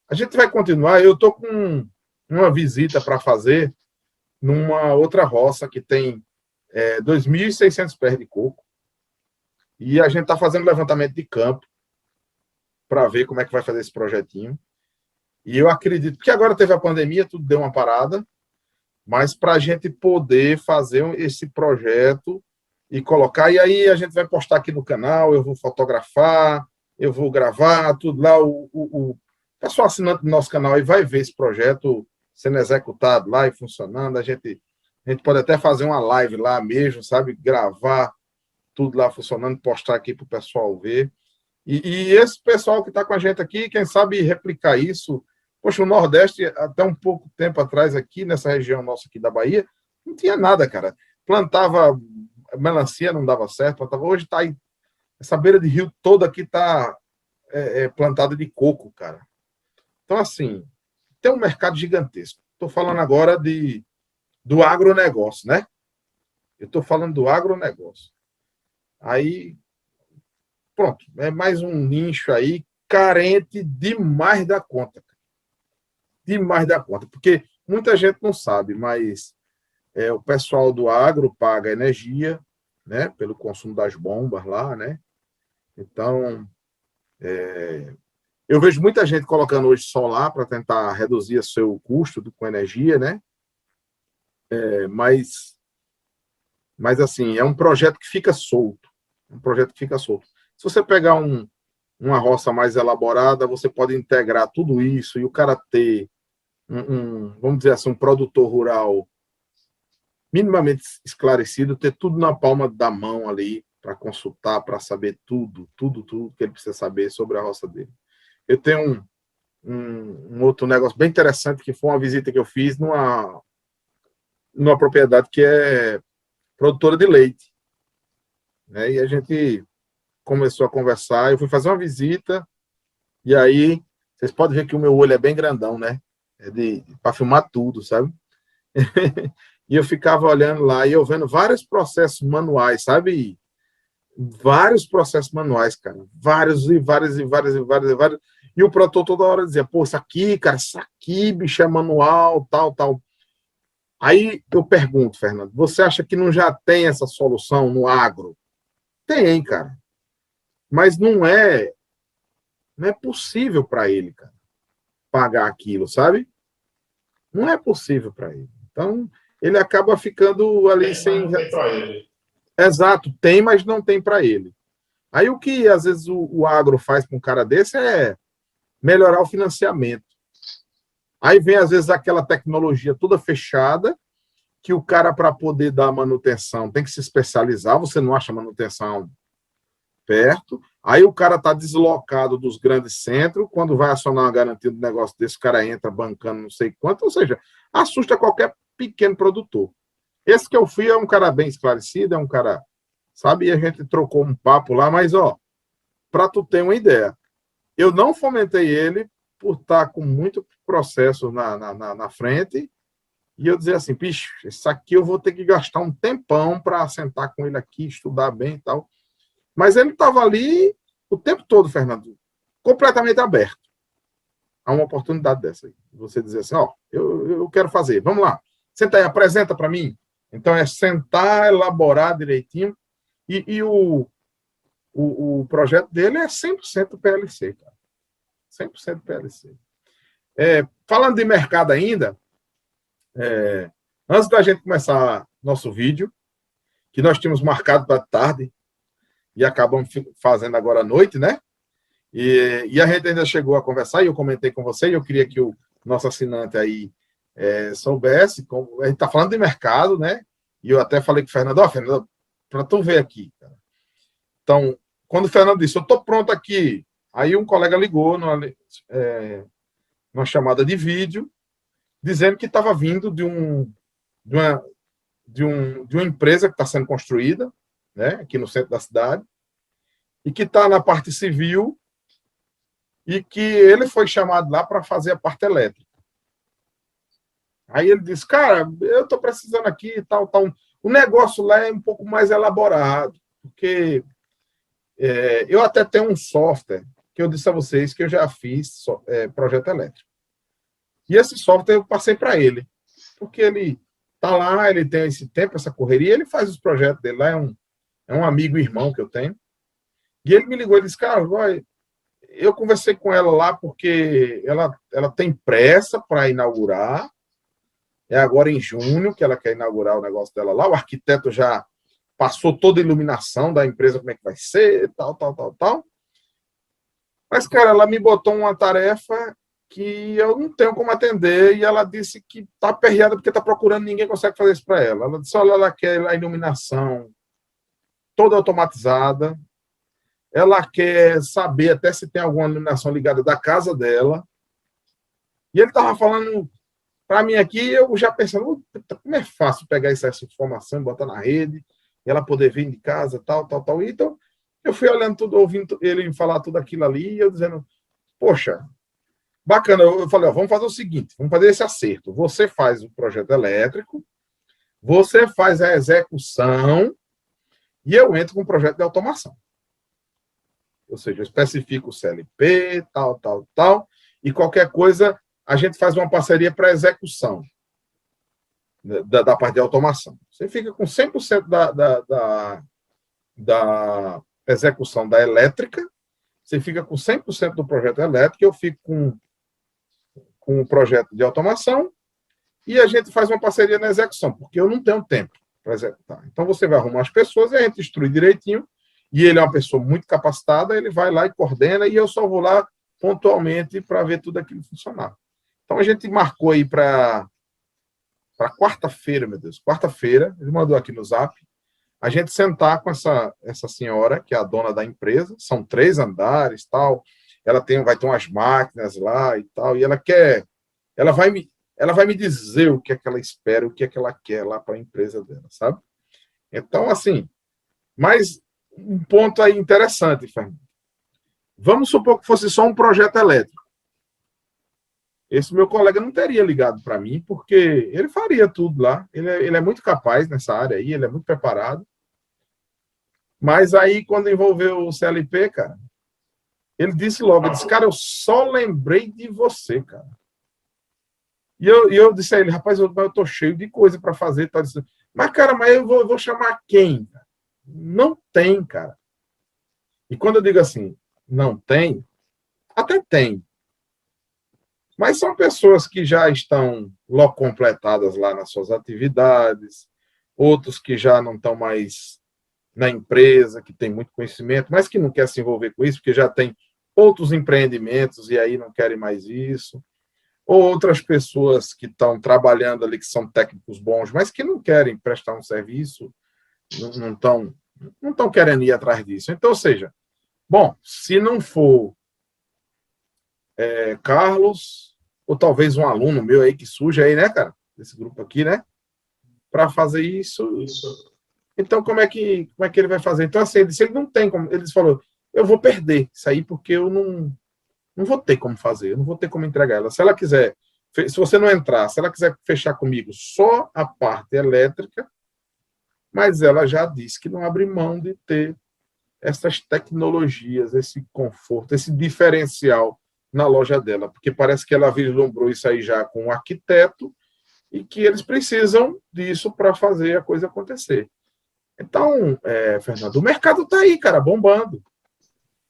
[SPEAKER 2] A gente vai continuar, eu estou com uma visita para fazer numa outra roça que tem 2.600 pés de coco, e a gente está fazendo levantamento de campo para ver como é que vai fazer esse projetinho. E eu acredito que agora teve a pandemia, tudo deu uma parada, mas para a gente poder fazer esse projeto e colocar, e aí a gente vai postar aqui no canal, eu vou fotografar, eu vou gravar, tudo lá, o pessoal assinante do nosso canal aí vai ver esse projeto sendo executado lá e funcionando, a gente pode até fazer uma live lá mesmo, sabe, gravar tudo lá funcionando, postar aqui para o pessoal ver. E esse pessoal que está com a gente aqui, quem sabe replicar isso. Poxa, o Nordeste, até um pouco tempo atrás, aqui nessa região nossa aqui da Bahia, não tinha nada, cara. Plantava melancia, não dava certo. Hoje está aí, essa beira de rio toda aqui está plantada de coco, cara. Então, assim, tem um mercado gigantesco. Estou falando agora do agronegócio, né? Eu estou falando do agronegócio. Aí, pronto, é mais um nicho aí carente demais da conta. Demais da conta, porque muita gente não sabe, mas o pessoal do agro paga energia, né, pelo consumo das bombas lá, né? Então, eu vejo muita gente colocando hoje solar para tentar reduzir o seu custo com energia, né? Mas assim, é um projeto que fica solto. Se você pegar uma roça mais elaborada, você pode integrar tudo isso e o cara ter vamos dizer assim, um produtor rural minimamente esclarecido, ter tudo na palma da mão ali, para consultar, para saber tudo que ele precisa saber sobre a roça dele. Eu tenho um outro negócio bem interessante, que foi uma visita que eu fiz numa propriedade que é produtora de leite, né? E a gente começou a conversar, eu fui fazer uma visita, e aí vocês podem ver que o meu olho é bem grandão, né? É para filmar tudo, sabe? E eu ficava olhando lá e eu vendo vários processos manuais, sabe? Vários processos manuais, cara. Vários e vários e vários e vários e vários. E o produtor toda hora dizia, pô, isso aqui, cara, isso aqui, bicho, é manual, tal, tal. Aí eu pergunto, Fernando, você acha que não já tem essa solução no agro? Tem, cara. Mas não é possível para ele, cara, pagar aquilo, sabe? Não é possível para ele. Então, ele acaba ficando ali
[SPEAKER 1] Tem,
[SPEAKER 2] sem.
[SPEAKER 1] mas não tem para ele.
[SPEAKER 2] Exato, tem, mas não tem para ele. Aí o que às vezes o agro faz com um cara desse é melhorar o financiamento. Aí vem às vezes aquela tecnologia toda fechada, que o cara, para poder dar manutenção, tem que se especializar, você não acha manutenção perto. Aí o cara está deslocado dos grandes centros, quando vai acionar uma garantia do negócio desse, o cara entra bancando não sei quanto, ou seja, assusta qualquer pequeno produtor. Esse que eu fui é um cara bem esclarecido, é um cara, sabe, e a gente trocou um papo lá, mas, ó, para tu ter uma ideia, eu não fomentei ele por estar com muito processo na frente, e eu dizer assim, bicho, isso aqui eu vou ter que gastar um tempão para sentar com ele aqui, estudar bem e tal. Mas ele estava ali o tempo todo, Fernando, completamente aberto a uma oportunidade dessa aí. Você dizer assim, ó, eu quero fazer, vamos lá, senta aí, apresenta para mim. Então é sentar, elaborar direitinho, e o projeto dele é 100% PLC, cara. 100% PLC. Falando de mercado ainda, antes da gente começar nosso vídeo, que nós tínhamos marcado para tarde, e acabamos fazendo agora à noite, né? E a gente ainda chegou a conversar, e eu comentei com você, e eu queria que o nosso assinante aí soubesse, como, a gente está falando de mercado, né? E eu até falei com o Fernando, Fernando, para tu ver aqui, cara. Então, quando o Fernando disse, eu estou pronto aqui, aí um colega ligou numa chamada de vídeo, dizendo que estava vindo de uma empresa que está sendo construída, né, aqui no centro da cidade, e que está na parte civil, e que ele foi chamado lá para fazer a parte elétrica. Aí ele disse, cara, eu estou precisando aqui, tal. O negócio lá é um pouco mais elaborado, porque eu até tenho um software que eu disse a vocês que eu já fiz projeto elétrico. E esse software eu passei para ele, porque ele está lá, ele tem esse tempo, essa correria, ele faz os projetos dele lá, é um amigo e irmão que eu tenho. E ele me ligou e disse, cara, eu conversei com ela lá porque ela tem pressa para inaugurar, é agora em junho que ela quer inaugurar o negócio dela lá, o arquiteto já passou toda a iluminação da empresa, como é que vai ser, tal. Mas, cara, ela me botou uma tarefa que eu não tenho como atender, e ela disse que está aperreada porque está procurando, ninguém consegue fazer isso para ela. Ela disse, olha, ela quer a iluminação toda automatizada, ela quer saber até se tem alguma iluminação ligada da casa dela, e ele estava falando para mim aqui, eu já pensando, como é fácil pegar essa informação e botar na rede, e ela poder vir de casa, tal. Então, eu fui olhando tudo, ouvindo ele falar tudo aquilo ali, e eu dizendo, poxa, bacana. Eu falei, vamos fazer o seguinte, vamos fazer esse acerto. Você faz o projeto elétrico, você faz a execução, e eu entro com o projeto de automação. Ou seja, eu especifico o CLP, tal, e qualquer coisa, a gente faz uma parceria para execução da parte de automação. Você fica com 100% da execução da elétrica, você fica com 100% do projeto elétrico, eu fico com o projeto de automação, e a gente faz uma parceria na execução, porque eu não tenho tempo para executar. Então, você vai arrumar as pessoas e a gente instrui direitinho, e ele é uma pessoa muito capacitada, ele vai lá e coordena, e eu só vou lá pontualmente para ver tudo aquilo funcionar. Então, a gente marcou aí para para quarta-feira, meu Deus, quarta-feira, ele mandou aqui no Zap, a gente sentar com essa senhora, que é a dona da empresa, são 3 andares, tal, vai ter umas máquinas lá e tal, e ela vai me dizer o que é que ela espera, o que é que ela quer lá para a empresa dela, sabe? Então, assim, mas um ponto aí interessante, Fernando. Vamos supor que fosse só um projeto elétrico. Esse meu colega não teria ligado para mim, porque ele faria tudo lá. Ele é muito capaz nessa área aí, ele é muito preparado. Mas aí, quando envolveu o CLP, cara, ele disse logo, ele disse, cara, eu só lembrei de você, cara. E eu disse a ele, rapaz, eu tô cheio de coisa para fazer. Tá? Mas, cara, eu vou chamar quem? Não tem, cara. E quando eu digo assim, não tem, até tem. Mas são pessoas que já estão logo completadas lá nas suas atividades, outros que já não estão mais na empresa, que tem muito conhecimento, mas que não quer se envolver com isso, porque já tem outros empreendimentos e aí não querem mais isso. Ou outras pessoas que estão trabalhando ali, que são técnicos bons, mas que não querem prestar um serviço, não estão querendo ir atrás disso. Então, ou seja, bom, se não for Carlos, ou talvez um aluno meu aí que surge aí, né, cara? Desse grupo aqui, né? Para fazer isso.
[SPEAKER 1] Isso.
[SPEAKER 2] Então, como é que ele vai fazer? Então, assim, se ele não tem como. Ele falou, eu vou perder isso aí, porque eu não vou ter como fazer, eu não vou ter como entregar ela. Se ela quiser, se você não entrar, se ela quiser fechar comigo só a parte elétrica, mas ela já disse que não abre mão de ter essas tecnologias, esse conforto, esse diferencial na loja dela, porque parece que ela vislumbrou isso aí já com o arquiteto e que eles precisam disso para fazer a coisa acontecer. Então, Fernando, o mercado está aí, cara, bombando.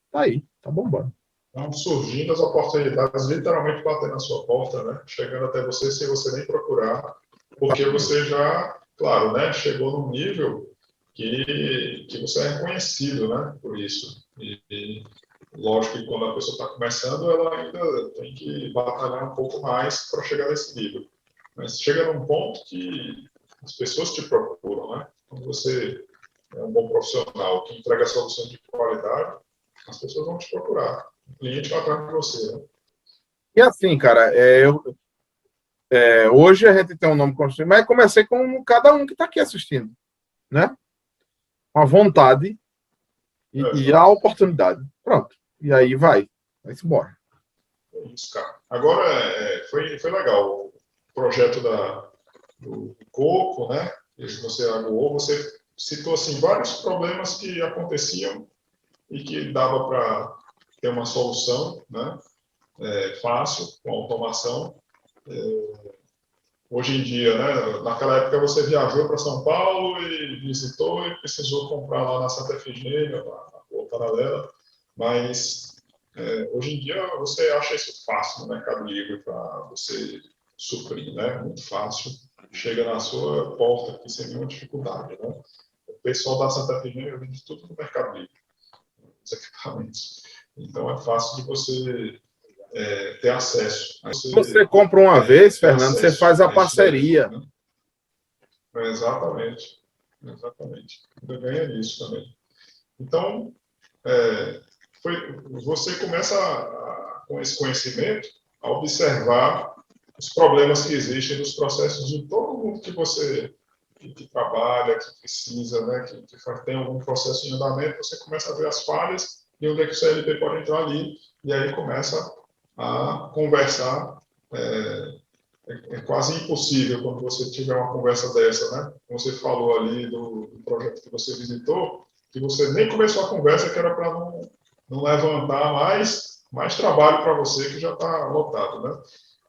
[SPEAKER 2] Está aí, está bombando.
[SPEAKER 1] Estão surgindo as oportunidades, literalmente batendo na sua porta, né? Chegando até você sem você nem procurar, porque você já, claro, né? Chegou num nível que você é reconhecido, né? Por isso. E lógico que quando a pessoa está começando, ela ainda tem que batalhar um pouco mais para chegar nesse nível. Mas chega num ponto que as pessoas te procuram, né? Quando você é um bom profissional que entrega soluções de qualidade, as pessoas vão te procurar. O cliente vai atrás de você, né?
[SPEAKER 2] E assim, cara, hoje a gente tem um nome construído, mas comecei com cada um que está aqui assistindo, né? Com a vontade e a oportunidade. Pronto. E aí vai-se embora.
[SPEAKER 1] É isso, cara. Agora, foi legal o projeto do Coco, né? Esse que você aguou, você citou assim, vários problemas que aconteciam e que dava para ter uma solução, né? Fácil, com automação. Hoje em dia, né? Naquela época você viajou para São Paulo e visitou e precisou comprar lá na Santa Efigênia, na Rua Paralela, mas hoje em dia você acha isso fácil no Mercado Livre para você suprir, né? Muito fácil, chega na sua porta aqui sem nenhuma dificuldade, né? O pessoal da Santa Efigênia vende tudo no Mercado Livre, os equipamentos. Então é fácil de você ter acesso.
[SPEAKER 2] Você compra uma vez, Fernando, você faz a parceria.
[SPEAKER 1] Daí, né? Exatamente. Ainda ganha nisso também. Então, você começa com esse conhecimento a observar os problemas que existem nos processos de todo mundo que você que trabalha, que precisa, né, que tem algum processo em andamento, você começa a ver as falhas e onde é que o CLP pode entrar ali, e aí começa a conversar. É quase impossível quando você tiver uma conversa dessa, né? Como você falou ali do projeto que você visitou, que você nem começou a conversa, que era para não levantar mais trabalho para você, que já está lotado, né?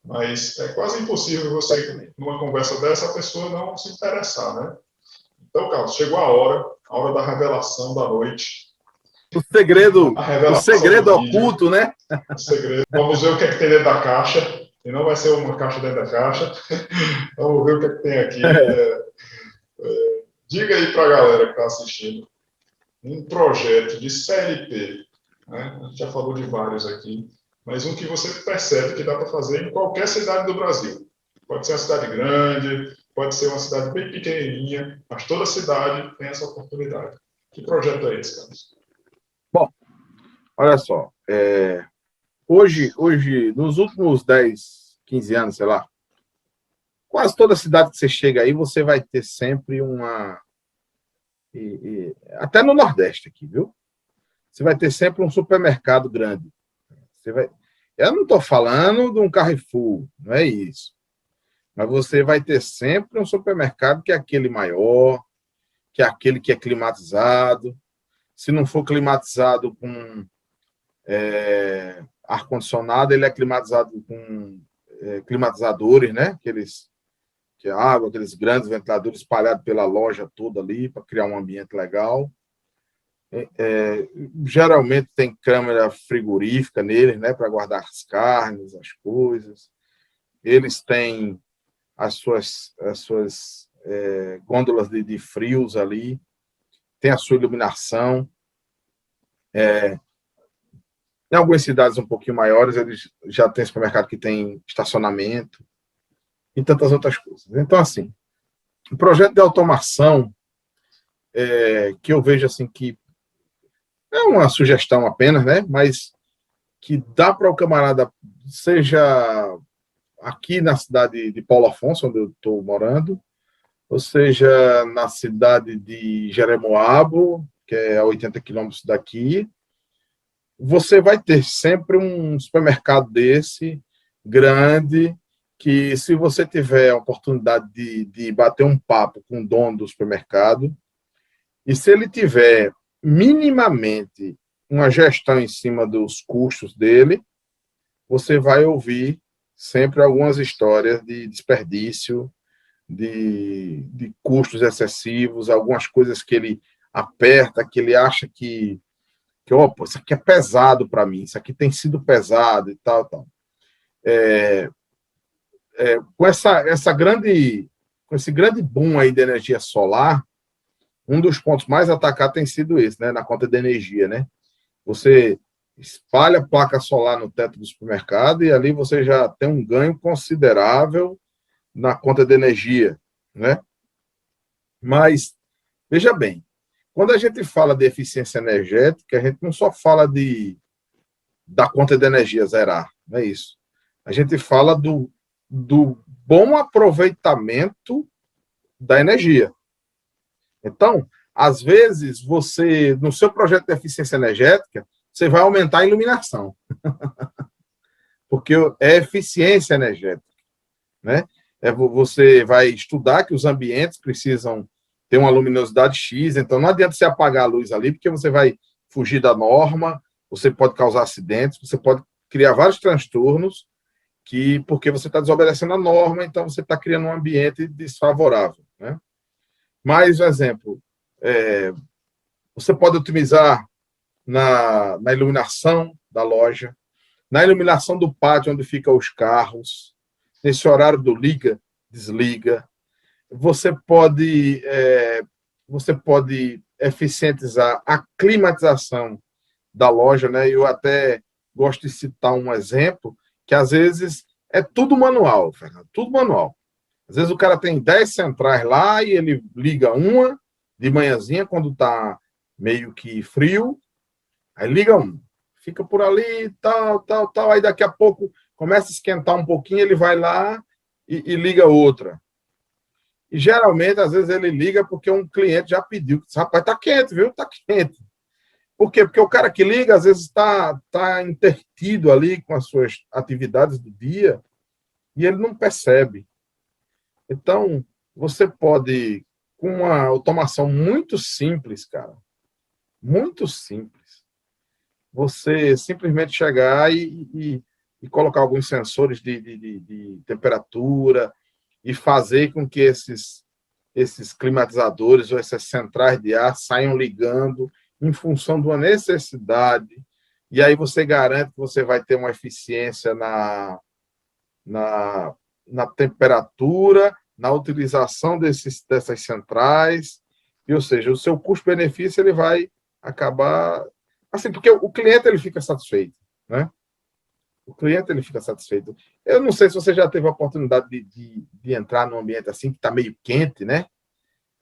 [SPEAKER 1] Mas é quase impossível você, numa conversa dessa, a pessoa não se interessar, né? Então, Carlos, chegou a hora da revelação da noite.
[SPEAKER 2] O segredo oculto, né?
[SPEAKER 1] O segredo. Vamos ver o que é que tem dentro da caixa. E não vai ser uma caixa dentro da caixa. Vamos ver o que é que tem aqui. Diga aí para a galera que está assistindo. Um projeto de CLT, né? A gente já falou de vários aqui, mas um que você percebe que dá para fazer em qualquer cidade do Brasil. Pode ser uma cidade grande, pode ser uma cidade bem pequenininha, mas toda cidade tem essa oportunidade. Que projeto é esse, Carlos?
[SPEAKER 2] Bom, olha só, hoje, nos últimos 10, 15 anos, sei lá, quase toda cidade que você chega aí, você vai ter sempre uma... até no Nordeste aqui, viu? Você vai ter sempre um supermercado grande. Eu não estou falando de um Carrefour, não é isso. Mas você vai ter sempre um supermercado que é aquele maior, que é aquele que é climatizado. Se não for climatizado com ar-condicionado, ele é climatizado com climatizadores, né? Que é água, aqueles grandes ventiladores espalhados pela loja toda ali, para criar um ambiente legal. Geralmente tem câmera frigorífica neles, né? Para guardar as carnes, as coisas. Eles têm as suas gôndolas de frios ali, tem a sua iluminação. Em algumas cidades um pouquinho maiores, eles já têm supermercado que tem estacionamento e tantas outras coisas. Então, assim, o projeto de automação que eu vejo assim que é uma sugestão apenas, né? Mas que dá para o camarada, seja aqui na cidade de Paulo Afonso, onde eu estou morando, ou seja, na cidade de Jeremoabo, que é a 80 quilômetros daqui, você vai ter sempre um supermercado desse, grande, que se você tiver a oportunidade de bater um papo com o dono do supermercado, e se ele tiver minimamente uma gestão em cima dos custos dele, você vai ouvir sempre algumas histórias de desperdício, de custos excessivos, algumas coisas que ele aperta, que ele acha que opa, isso aqui é pesado para mim, isso aqui tem sido pesado e tal, tal. Com com esse grande boom aí de energia solar, um dos pontos mais atacados tem sido esse, né, na conta de energia, né? Você espalha placa solar no teto do supermercado e ali você já tem um ganho considerável na conta de energia, né? Mas, veja bem, quando a gente fala de eficiência energética, a gente não só fala da conta de energia zerar, não é isso. A gente fala do bom aproveitamento da energia. Então, às vezes, você, no seu projeto de eficiência energética, você vai aumentar a iluminação, porque é eficiência energética, né? Você vai estudar que os ambientes precisam ter uma luminosidade X, então não adianta você apagar a luz ali, porque você vai fugir da norma, você pode causar acidentes, você pode criar vários transtornos, porque você está desobedecendo a norma, então você está criando um ambiente desfavorável, né? Mais um exemplo, você pode otimizar na iluminação da loja, na iluminação do pátio onde ficam os carros, nesse horário do liga, desliga. Você pode eficientizar a climatização da loja, né? Eu até gosto de citar um exemplo que às vezes é tudo manual, Fernando, tudo manual. Às vezes o cara tem 10 centrais lá e ele liga uma de manhãzinha quando está meio que frio, aí liga uma, fica por ali, tal, tal, tal, aí daqui a pouco começa a esquentar um pouquinho, ele vai lá e liga outra. E geralmente, às vezes, ele liga porque um cliente já pediu, rapaz, está quente, viu? Está quente. Por quê? Porque o cara que liga, às vezes, tá intertido ali com as suas atividades do dia e ele não percebe. Então, você pode, com uma automação muito simples, cara, muito simples, você simplesmente chegar e colocar alguns sensores de temperatura e fazer com que esses climatizadores ou essas centrais de ar saiam ligando em função de uma necessidade, e aí você garante que você vai ter uma eficiência na temperatura, na utilização dessas centrais, ou seja, o seu custo-benefício ele vai acabar assim, porque o cliente ele fica satisfeito, né? O cliente ele fica satisfeito. Eu não sei se você já teve a oportunidade de entrar num ambiente assim, que está meio quente, né?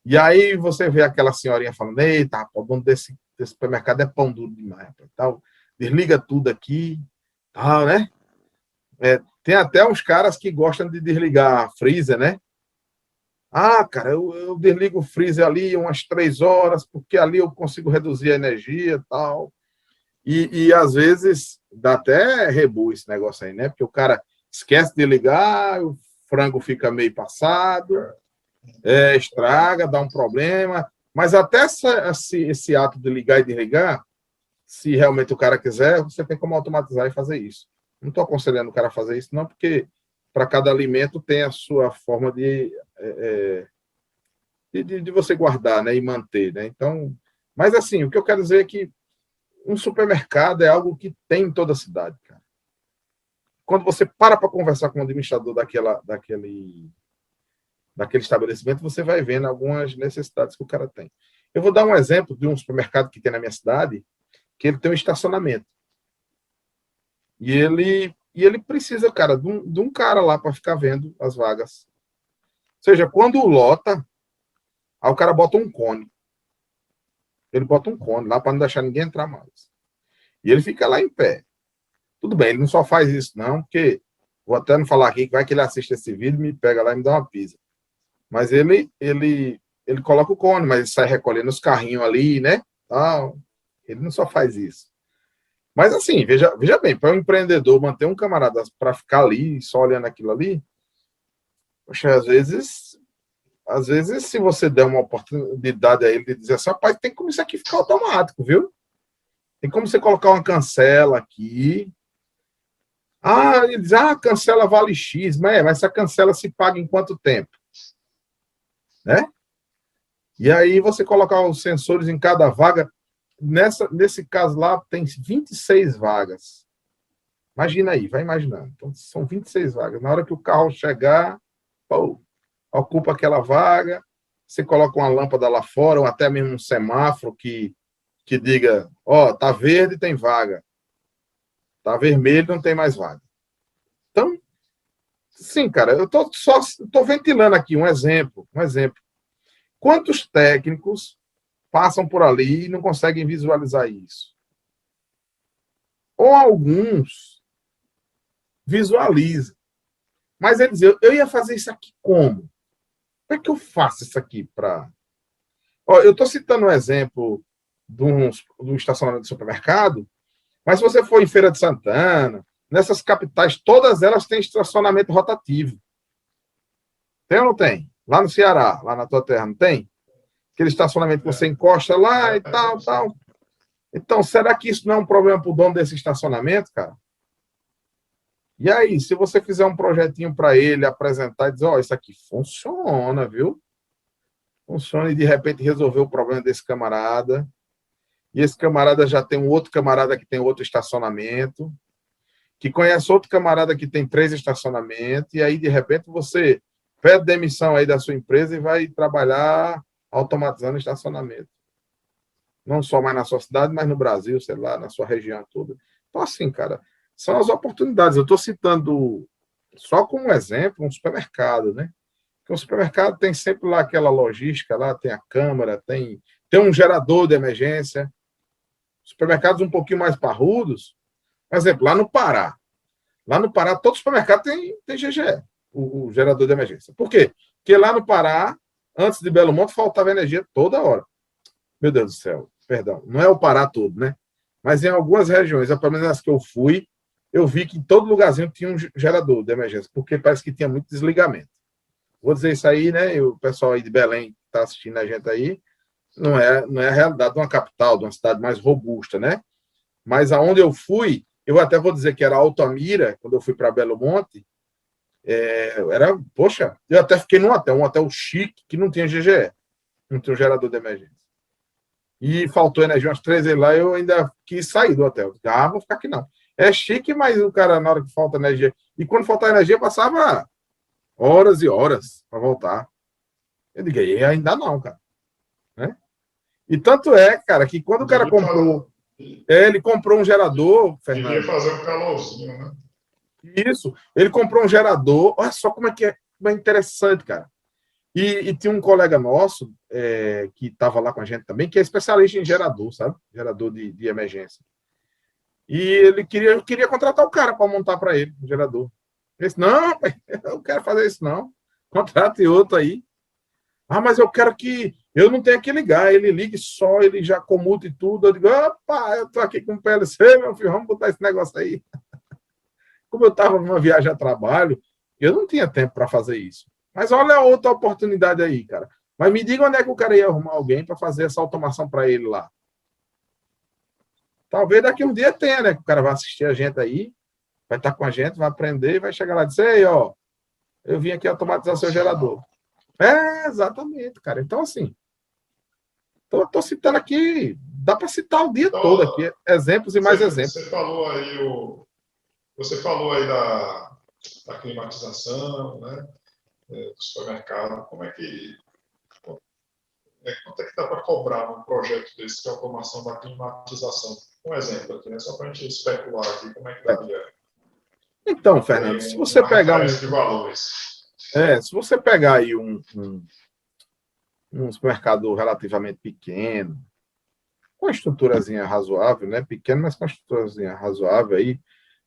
[SPEAKER 2] E aí você vê aquela senhorinha falando, eita, o dono desse supermercado é pão duro demais, tal. Desliga tudo aqui, tal, né? Tem até uns caras que gostam de desligar a freezer, né? Ah, cara, eu desligo o freezer ali umas 3 horas, porque ali eu consigo reduzir a energia e tal. E às vezes dá até rebu esse negócio aí, né? Porque o cara esquece de ligar, o frango fica meio passado, estraga, dá um problema. Mas até esse ato de ligar e desligar, se realmente o cara quiser, você tem como automatizar e fazer isso. Não estou aconselhando o cara a fazer isso, não, porque para cada alimento tem a sua forma de você guardar, né, e manter, né? Então, mas assim, o que eu quero dizer é que um supermercado é algo que tem em toda a cidade, cara. Quando você para conversar com o administrador daquele estabelecimento, você vai vendo algumas necessidades que o cara tem. Eu vou dar um exemplo de um supermercado que tem na minha cidade, que ele tem um estacionamento. E ele precisa, cara, de um cara lá para ficar vendo as vagas. Ou seja, quando lota, aí o cara bota um cone. Ele bota um cone lá para não deixar ninguém entrar mais. E ele fica lá em pé. Tudo bem, ele não só faz isso, não, porque vou até não falar aqui que vai que ele assiste esse vídeo, me pega lá e me dá uma pizza. Mas ele coloca o cone, mas ele sai recolhendo os carrinhos ali, né? Tal. Ele não só faz isso. Mas assim, veja bem, para um empreendedor manter um camarada para ficar ali, só olhando aquilo ali, poxa, às vezes, se você der uma oportunidade a ele de dizer assim, rapaz, tem como isso aqui ficar automático, viu? Tem como você colocar uma cancela aqui. Ah, ele diz, a cancela vale X, mas essa cancela se paga em quanto tempo? Né? E aí você colocar os sensores em cada vaga. Nesse caso lá, tem 26 vagas. Imagina aí, vai imaginando. Então, são 26 vagas. Na hora que o carro chegar, pô, ocupa aquela vaga, você coloca uma lâmpada lá fora, ou até mesmo um semáforo que diga, ó, tá verde, tem vaga. Tá vermelho, não tem mais vaga. Então, sim, cara, eu tô ventilando aqui um exemplo. Quantos técnicos passam por ali e não conseguem visualizar isso? Ou alguns visualizam. Mas eles dizem, eu ia fazer isso aqui como? Como é que eu faço isso aqui para... Eu estou citando um exemplo de um estacionamento de supermercado, mas se você for em Feira de Santana, nessas capitais, todas elas têm estacionamento rotativo. Tem ou não tem? Lá no Ceará, lá na tua terra, não tem? Aquele estacionamento que você encosta lá e tal, tal. Então, será que isso não é um problema para o dono desse estacionamento, cara? E aí, se você fizer um projetinho para ele, apresentar e dizer, ó, isso aqui funciona, viu? Funciona e de repente resolver o problema desse camarada. E esse camarada já tem um outro camarada que tem outro estacionamento, que conhece outro camarada que tem 3 estacionamentos, e aí de repente você pede demissão aí da sua empresa e vai trabalhar automatizando estacionamento. Não só mais na sua cidade, mas no Brasil, sei lá, na sua região toda. Então, assim, cara, são as oportunidades. Eu estou citando só como exemplo um supermercado, né? Porque o supermercado tem sempre lá aquela logística, lá tem a câmara, tem um gerador de emergência. Supermercados um pouquinho mais parrudos, por exemplo, lá no Pará. Lá no Pará, todo supermercado tem GGE, o gerador de emergência. Por quê? Porque lá no Pará, antes de Belo Monte, faltava energia toda hora. Meu Deus do céu, perdão. Não é o Pará todo, né? Mas em algumas regiões, pelo menos as que eu fui, eu vi que em todo lugarzinho tinha um gerador de emergência, porque parece que tinha muito desligamento. Vou dizer isso aí, né? E o pessoal aí de Belém que está assistindo a gente aí, não é a realidade de uma capital, de uma cidade mais robusta, né? Mas aonde eu fui, eu até vou dizer que era Altamira, quando eu fui para Belo Monte, poxa, eu até fiquei num hotel, um hotel chique, que não tinha GGE, não tinha um gerador de emergência. E faltou energia umas 3 vezes lá, eu ainda quis sair do hotel. Vou ficar aqui não. É chique, mas o cara, na hora que falta energia, e quando faltava energia, passava horas e horas para voltar. Eu digo, ainda não, cara. Né? E tanto é, cara, que quando o cara comprou, ele comprou um gerador, Fernando.
[SPEAKER 1] Devia fazer um calorzinho, né?
[SPEAKER 2] Isso. Ele comprou um gerador. Olha só como é interessante, cara. E tinha um colega nosso que estava lá com a gente também, que é especialista em gerador, sabe? Gerador de emergência. E ele queria contratar o cara para montar para ele o gerador. Ele disse, não, eu não quero fazer isso, não. Contrate outro aí. Ah, mas eu quero que eu não tenha que ligar. Ele ligue só, ele já comute tudo. Eu digo, opa, eu tô aqui com o PLC, meu filho, vamos botar esse negócio aí. Como eu estava numa viagem a trabalho, eu não tinha tempo para fazer isso. Mas olha a outra oportunidade aí, cara. Mas me diga onde é que o cara ia arrumar alguém para fazer essa automação para ele lá. Talvez daqui um dia tenha, né? Que o cara vai assistir a gente aí, vai estar com a gente, vai aprender e vai chegar lá e dizer, ei, ó, eu vim aqui automatizar seu gerador. Exatamente, cara. Então, assim, tô citando aqui, dá para citar o dia
[SPEAKER 1] Então,
[SPEAKER 2] todo aqui, exemplos e mais exemplos.
[SPEAKER 1] Você falou aí da climatização, né? Do supermercado. Quanto é que dá para cobrar num projeto desse de automação da climatização? Um exemplo aqui, né? Só para a gente especular aqui como é que daria.
[SPEAKER 2] Então, Fernando, se você pegar
[SPEAKER 1] de valores.
[SPEAKER 2] se você pegar aí um supermercado relativamente pequeno, com uma estruturazinha razoável, né? Pequeno, mas com uma estruturazinha razoável aí,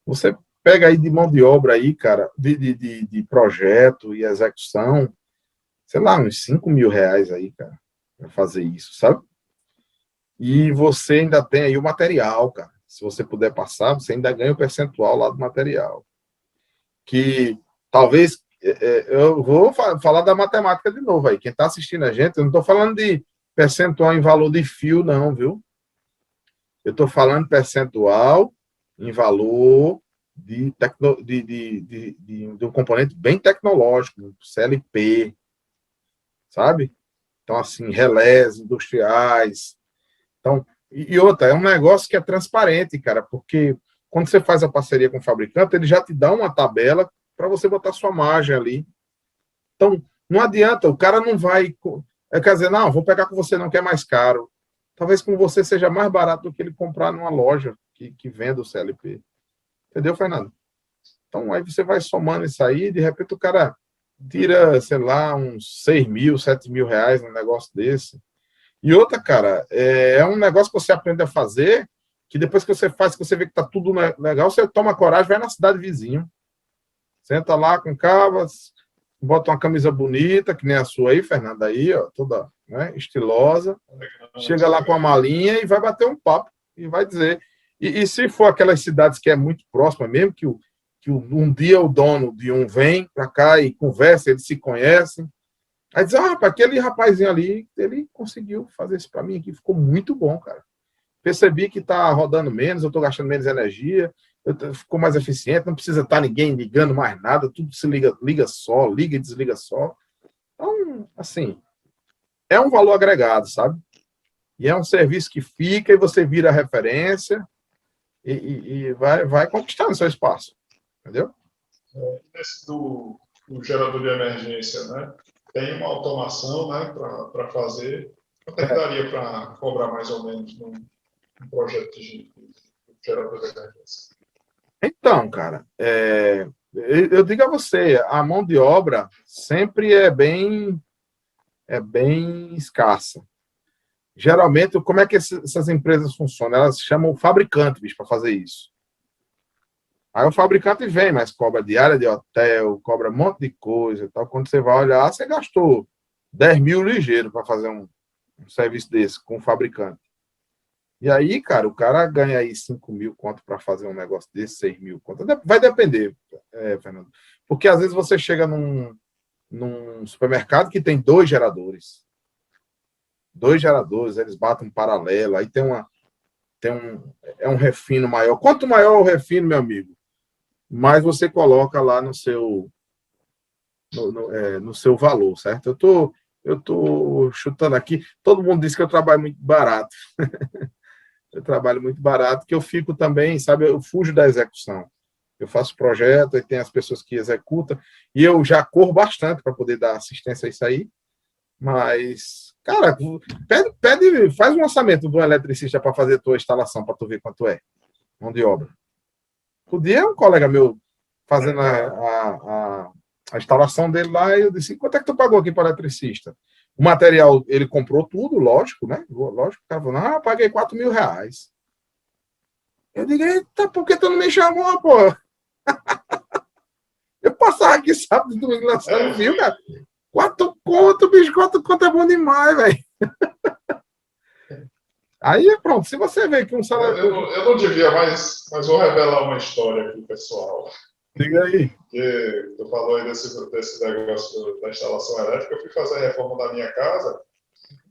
[SPEAKER 2] você pega aí de mão de obra aí, cara, de projeto e execução, sei lá, uns 5 mil reais aí, cara, para fazer isso, sabe? E você ainda tem aí o material, cara. Se você puder passar, você ainda ganha o percentual lá do material. Que talvez. Eu vou falar da matemática de novo aí. Quem está assistindo a gente, eu não estou falando de percentual em valor de fio, não, viu? Eu estou falando percentual em valor de um componente bem tecnológico, CLP, sabe? Então, assim, relés industriais. Então, e outra, é um negócio que é transparente, cara, porque quando você faz a parceria com o fabricante, ele já te dá uma tabela para você botar sua margem ali. Então, não adianta, o cara não vai. Quer dizer, não, vou pegar com você, não quer mais caro. Talvez com você seja mais barato do que ele comprar numa loja que venda o CLP. Entendeu, Fernando? Então, aí você vai somando isso aí, de repente o cara tira, sei lá, uns 6 mil, 7 mil reais num negócio desse. E outra, cara, é um negócio que você aprende a fazer, que depois que você faz, que você vê que tá tudo legal, você toma coragem, vai na cidade vizinha. Senta lá com cabas, bota uma camisa bonita, que nem a sua aí, Fernanda, aí, ó, toda, né, estilosa. Chega lá com a malinha e vai bater um papo e vai dizer. E se for aquelas cidades que é muito próxima mesmo, um dia o dono de um vem para cá e conversa, eles se conhecem. Aí diz, rapaz, aquele rapazinho ali, ele conseguiu fazer isso para mim aqui, ficou muito bom, cara. Percebi que está rodando menos, eu estou gastando menos energia, ficou mais eficiente, não precisa estar ninguém ligando mais nada, tudo se liga só, liga e desliga só. Então, assim, é um valor agregado, sabe? E é um serviço que fica e você vira referência e vai conquistando seu espaço, entendeu?
[SPEAKER 1] Esse do gerador de emergência, né? Tem uma automação, né, para fazer. Quanto é que daria para cobrar mais ou menos num projeto de gerador de emergência?
[SPEAKER 2] Então, cara, eu digo a você, a mão de obra sempre é bem escassa. Geralmente, como é que essas empresas funcionam? Elas chamam o fabricante, bicho, para fazer isso. Aí o fabricante vem, mas cobra diária de hotel, cobra um monte de coisa. Tal. Quando você vai olhar, você gastou 10 mil ligeiro para fazer um serviço desse com o fabricante. E aí, cara, o cara ganha aí 5 mil conto para fazer um negócio desse, 6 mil conto. Vai depender, Fernando. Porque às vezes você chega num supermercado que tem dois geradores. Dois geradores, eles batem um paralelo, aí é um refino maior. Quanto maior o refino, meu amigo, mais você coloca lá no seu valor, certo? Eu tô chutando aqui. Todo mundo diz que eu trabalho muito barato. Eu trabalho muito barato, que eu fico também, sabe, eu fujo da execução. Eu faço projeto e tem as pessoas que executam, e eu já corro bastante para poder dar assistência a isso aí, mas, cara, faz um orçamento de um eletricista para fazer a tua instalação, para tu ver quanto é, mão de obra. O dia um colega meu fazendo a instalação dele lá, e eu disse, quanto é que tu pagou aqui para o eletricista? O material, ele comprou tudo, lógico, né? Lógico, o cara falou, não, eu paguei R$ 4.000. Eu digo, eita, por que tu não me chamou, pô? Eu passava aqui sábado e domingo lançando filme, cara. 4 conto, bicho, 4 conto é bom demais, velho. Aí, pronto, se você vê que um salário...
[SPEAKER 1] Eu não devia, mas vou revelar uma história aqui, pessoal.
[SPEAKER 2] Diga aí.
[SPEAKER 1] Porque tu falou aí desse negócio da instalação elétrica, eu fui fazer a reforma da minha casa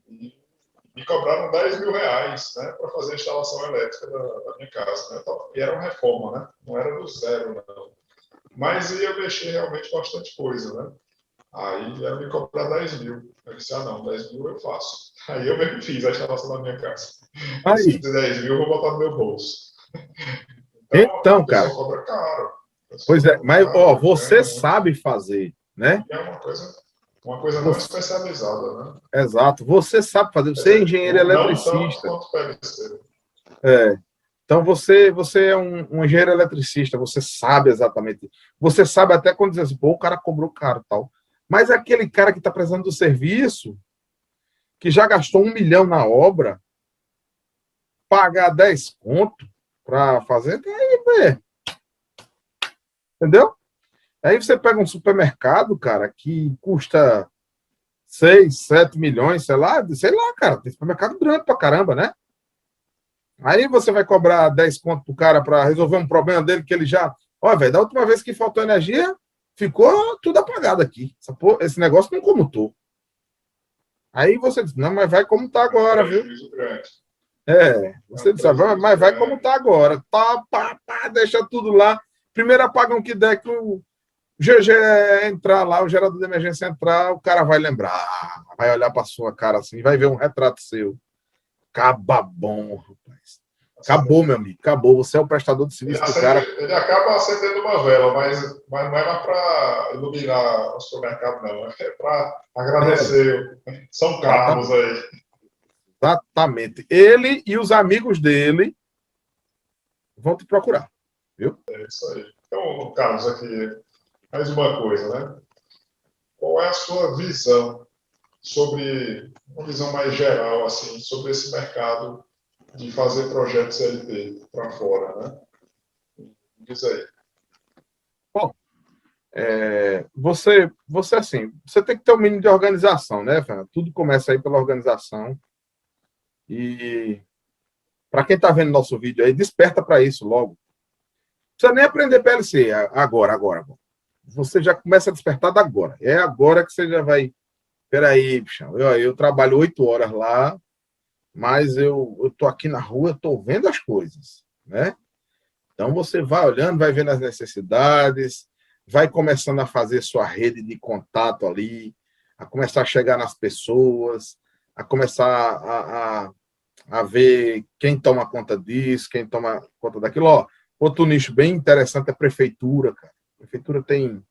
[SPEAKER 1] e me cobraram R$ 10.000, né, para fazer a instalação elétrica da minha casa, né? Então, e era uma reforma, né? Não era do zero, não. Mas ia mexer realmente bastante coisa, né? Aí ia me cobrar 10.000. Eu disse, não, 10.000 eu faço. Aí eu mesmo fiz a instalação da minha casa.
[SPEAKER 2] Aí.
[SPEAKER 1] Se der 10.000, eu vou botar no meu bolso.
[SPEAKER 2] Então,
[SPEAKER 1] a pessoa
[SPEAKER 2] cara.
[SPEAKER 1] cobra caro.
[SPEAKER 2] Pois é, mas ó, você sabe fazer, né?
[SPEAKER 1] É uma coisa não especializada, né?
[SPEAKER 2] Exato, você sabe fazer, você é engenheiro eletricista.
[SPEAKER 1] Não tanto quanto PLC.
[SPEAKER 2] Então você é um engenheiro eletricista, você sabe exatamente. Você sabe até quando diz assim, pô, o cara cobrou caro tal. Mas aquele cara que está precisando do serviço, que já gastou 1 milhão na obra, pagar 10 conto para fazer, aí, velho. Entendeu? Aí você pega um supermercado, cara, que custa 6, 7 milhões, sei lá, cara, tem supermercado grande pra caramba, né? Aí você vai cobrar 10 conto pro cara para resolver um problema dele que ele já... Ó, velho, da última vez que faltou energia, ficou tudo apagado aqui. Esse negócio não comutou. Aí você diz, não, mas vai como tá agora, viu? Você diz, mas vai como tá agora. Tá, pá, deixa tudo lá. Primeiro apagam que der que o GG entrar lá, o gerador de emergência entrar, o cara vai lembrar, vai olhar para sua cara assim, vai ver um retrato seu. Acaba bom, rapaz. Acabou, meu amigo, acabou. Você é o prestador de serviço do cara.
[SPEAKER 1] Ele acaba acendendo uma vela, mas não é mais para iluminar o supermercado, não. É para agradecer São Carlos aí.
[SPEAKER 2] Exatamente. Ele e os amigos dele vão te procurar, viu?
[SPEAKER 1] É isso aí. Então, Carlos, aqui, mais uma coisa, né? Qual é a sua visão sobre, uma visão mais geral, assim, sobre esse mercado de fazer projetos CLT para fora, né? Diz aí.
[SPEAKER 2] Bom, você assim, você tem que ter um mínimo de organização, né, Fernando? Tudo começa aí pela organização. E para quem está vendo nosso vídeo aí, desperta para isso logo. Não precisa nem aprender PLC agora. Você já começa a despertar agora. É agora que você já vai. Peraí, bichão, eu trabalho 8 horas lá, mas eu tô aqui na rua, eu tô vendo as coisas, né? Então você vai olhando, vai vendo as necessidades, vai começando a fazer sua rede de contato ali, a começar a chegar nas pessoas, a começar a ver quem toma conta disso, quem toma conta daquilo. Ó, outro nicho bem interessante é a prefeitura, cara. A prefeitura tem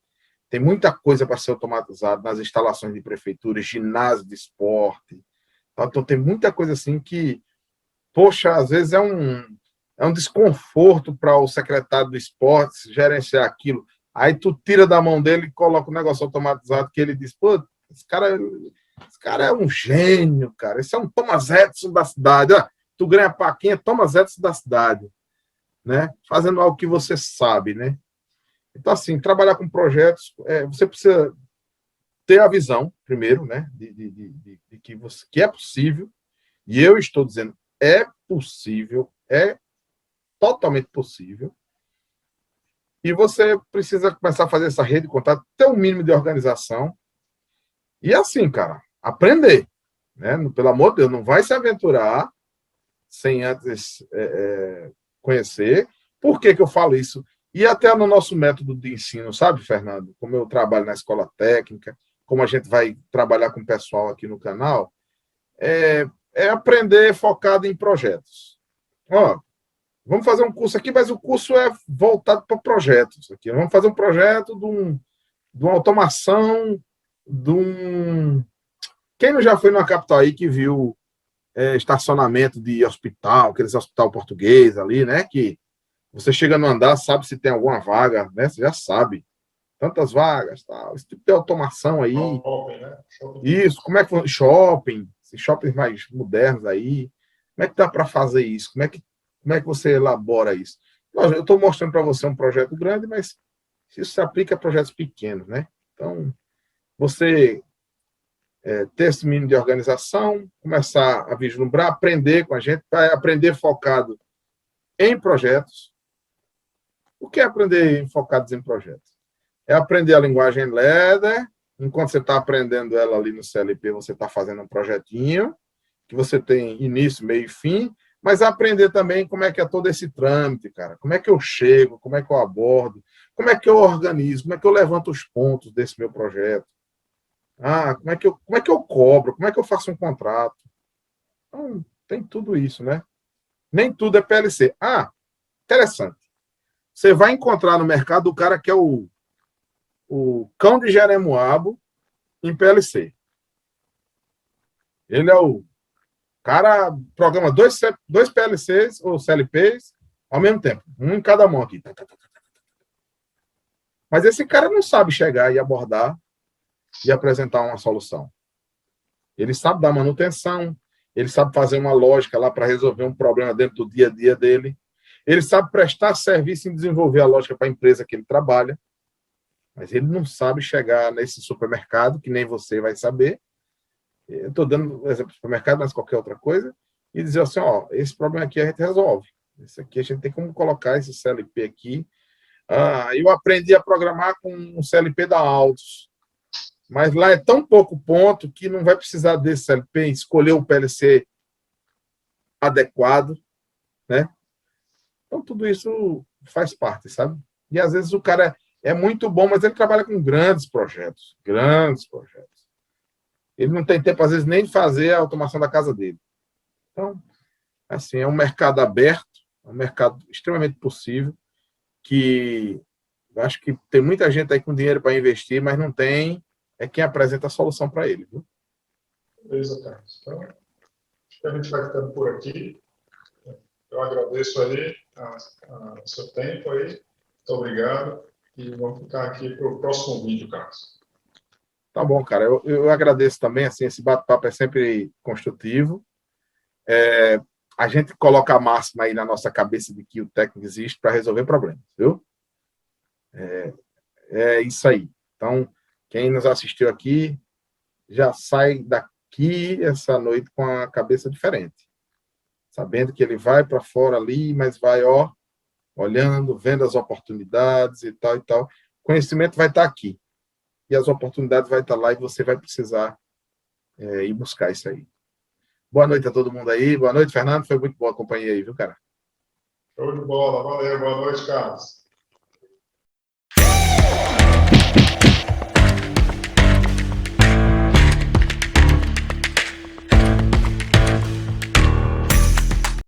[SPEAKER 2] muita coisa para ser automatizada nas instalações de prefeitura, ginásio de esporte. Então tem muita coisa assim que, poxa, às vezes é um desconforto para o secretário do esporte gerenciar aquilo. Aí tu tira da mão dele e coloca o negócio automatizado que ele diz, pô, esse cara é um gênio, cara. Esse é um Thomas Edison da cidade. Ó, tu ganha a paquinha, Thomas Edison da cidade, né? Fazendo algo que você sabe, né? Então, assim, trabalhar com projetos, você precisa ter a visão, primeiro, né? De que é possível. E eu estou dizendo, é possível, é totalmente possível. E você precisa começar a fazer essa rede de contato, ter um mínimo de organização. E assim, cara, aprender. Né? Pelo amor de Deus, não vai se aventurar sem antes conhecer. Por que eu falo isso? E até no nosso método de ensino, sabe, Fernando? Como eu trabalho na escola técnica, como a gente vai trabalhar com o pessoal aqui no canal, é aprender focado em projetos. Ó, vamos fazer um curso aqui, mas o curso é voltado para projetos. Aqui. Vamos fazer um projeto de uma automação, de um... Quem não já foi numa capital aí que viu estacionamento de hospital, aqueles hospital português ali, né? Que Você chega no andar, sabe se tem alguma vaga, né? Você já sabe. Tantas vagas, tal. Esse tipo de automação aí.
[SPEAKER 1] Shopping, né?
[SPEAKER 2] Isso, como é que shopping, esses shoppings mais modernos aí, como é que dá para fazer isso? Como é que você elabora isso? Eu estou mostrando para você um projeto grande, mas isso se aplica a projetos pequenos, né? Então, você ter esse mínimo de organização, começar a vislumbrar, aprender com a gente, vai aprender focado em projetos. O que é aprender focados em projetos? É aprender a linguagem Ladder. Enquanto você está aprendendo ela ali no CLP, você está fazendo um projetinho, que você tem início, meio e fim, mas aprender também como é que é todo esse trâmite, cara. Como é que eu chego, como é que eu abordo, como é que eu organizo, como é que eu levanto os pontos desse meu projeto. Como é que eu cobro, como é que eu faço um contrato. Então, tem tudo isso, né? Nem tudo é PLC. Interessante. Você vai encontrar no mercado o cara que é o cão de Jeremoabo em PLC. Ele é o cara, programa dois PLCs ou CLPs ao mesmo tempo, um em cada mão aqui. Mas esse cara não sabe chegar e abordar e apresentar uma solução. Ele sabe dar manutenção, ele sabe fazer uma lógica lá para resolver um problema dentro do dia a dia dele. Ele sabe prestar serviço e desenvolver a lógica para a empresa que ele trabalha. Mas ele não sabe chegar nesse supermercado, que nem você vai saber. Eu estou dando exemplo do supermercado, mas qualquer outra coisa, e dizer assim, ó, esse problema aqui a gente resolve. Esse aqui a gente tem como colocar esse CLP aqui. Eu aprendi a programar com um CLP da Altos, mas lá é tão pouco ponto que não vai precisar desse CLP, escolher o PLC adequado, né? Então, tudo isso faz parte, sabe? E às vezes o cara é muito bom, mas ele trabalha com grandes projetos, grandes projetos. Ele não tem tempo, às vezes, nem de fazer a automação da casa dele. Então, assim, é um mercado aberto, é um mercado extremamente possível, que eu acho que tem muita gente aí com dinheiro para investir, mas não tem, é quem apresenta a solução para ele. Viu?
[SPEAKER 1] Beleza, Carlos. Então, acho que a gente vai ficando por aqui. Eu agradeço aí o seu tempo aí. Muito obrigado. E vamos ficar aqui para o próximo vídeo, Carlos.
[SPEAKER 2] Tá bom, cara. Eu agradeço também. Assim, esse bate-papo é sempre construtivo. A gente coloca a máxima aí na nossa cabeça de que o técnico existe para resolver problemas, viu? É isso aí. Então, quem nos assistiu aqui já sai daqui essa noite com a cabeça diferente, sabendo que ele vai para fora ali, mas vai, ó, olhando, vendo as oportunidades e tal e tal. O conhecimento vai estar aqui e as oportunidades vai estar lá e você vai precisar ir buscar isso aí. Boa noite a todo mundo aí. Boa noite, Fernando. Foi muito boa a companhia aí, viu, cara?
[SPEAKER 1] Show de bola. Valeu. Boa noite, Carlos.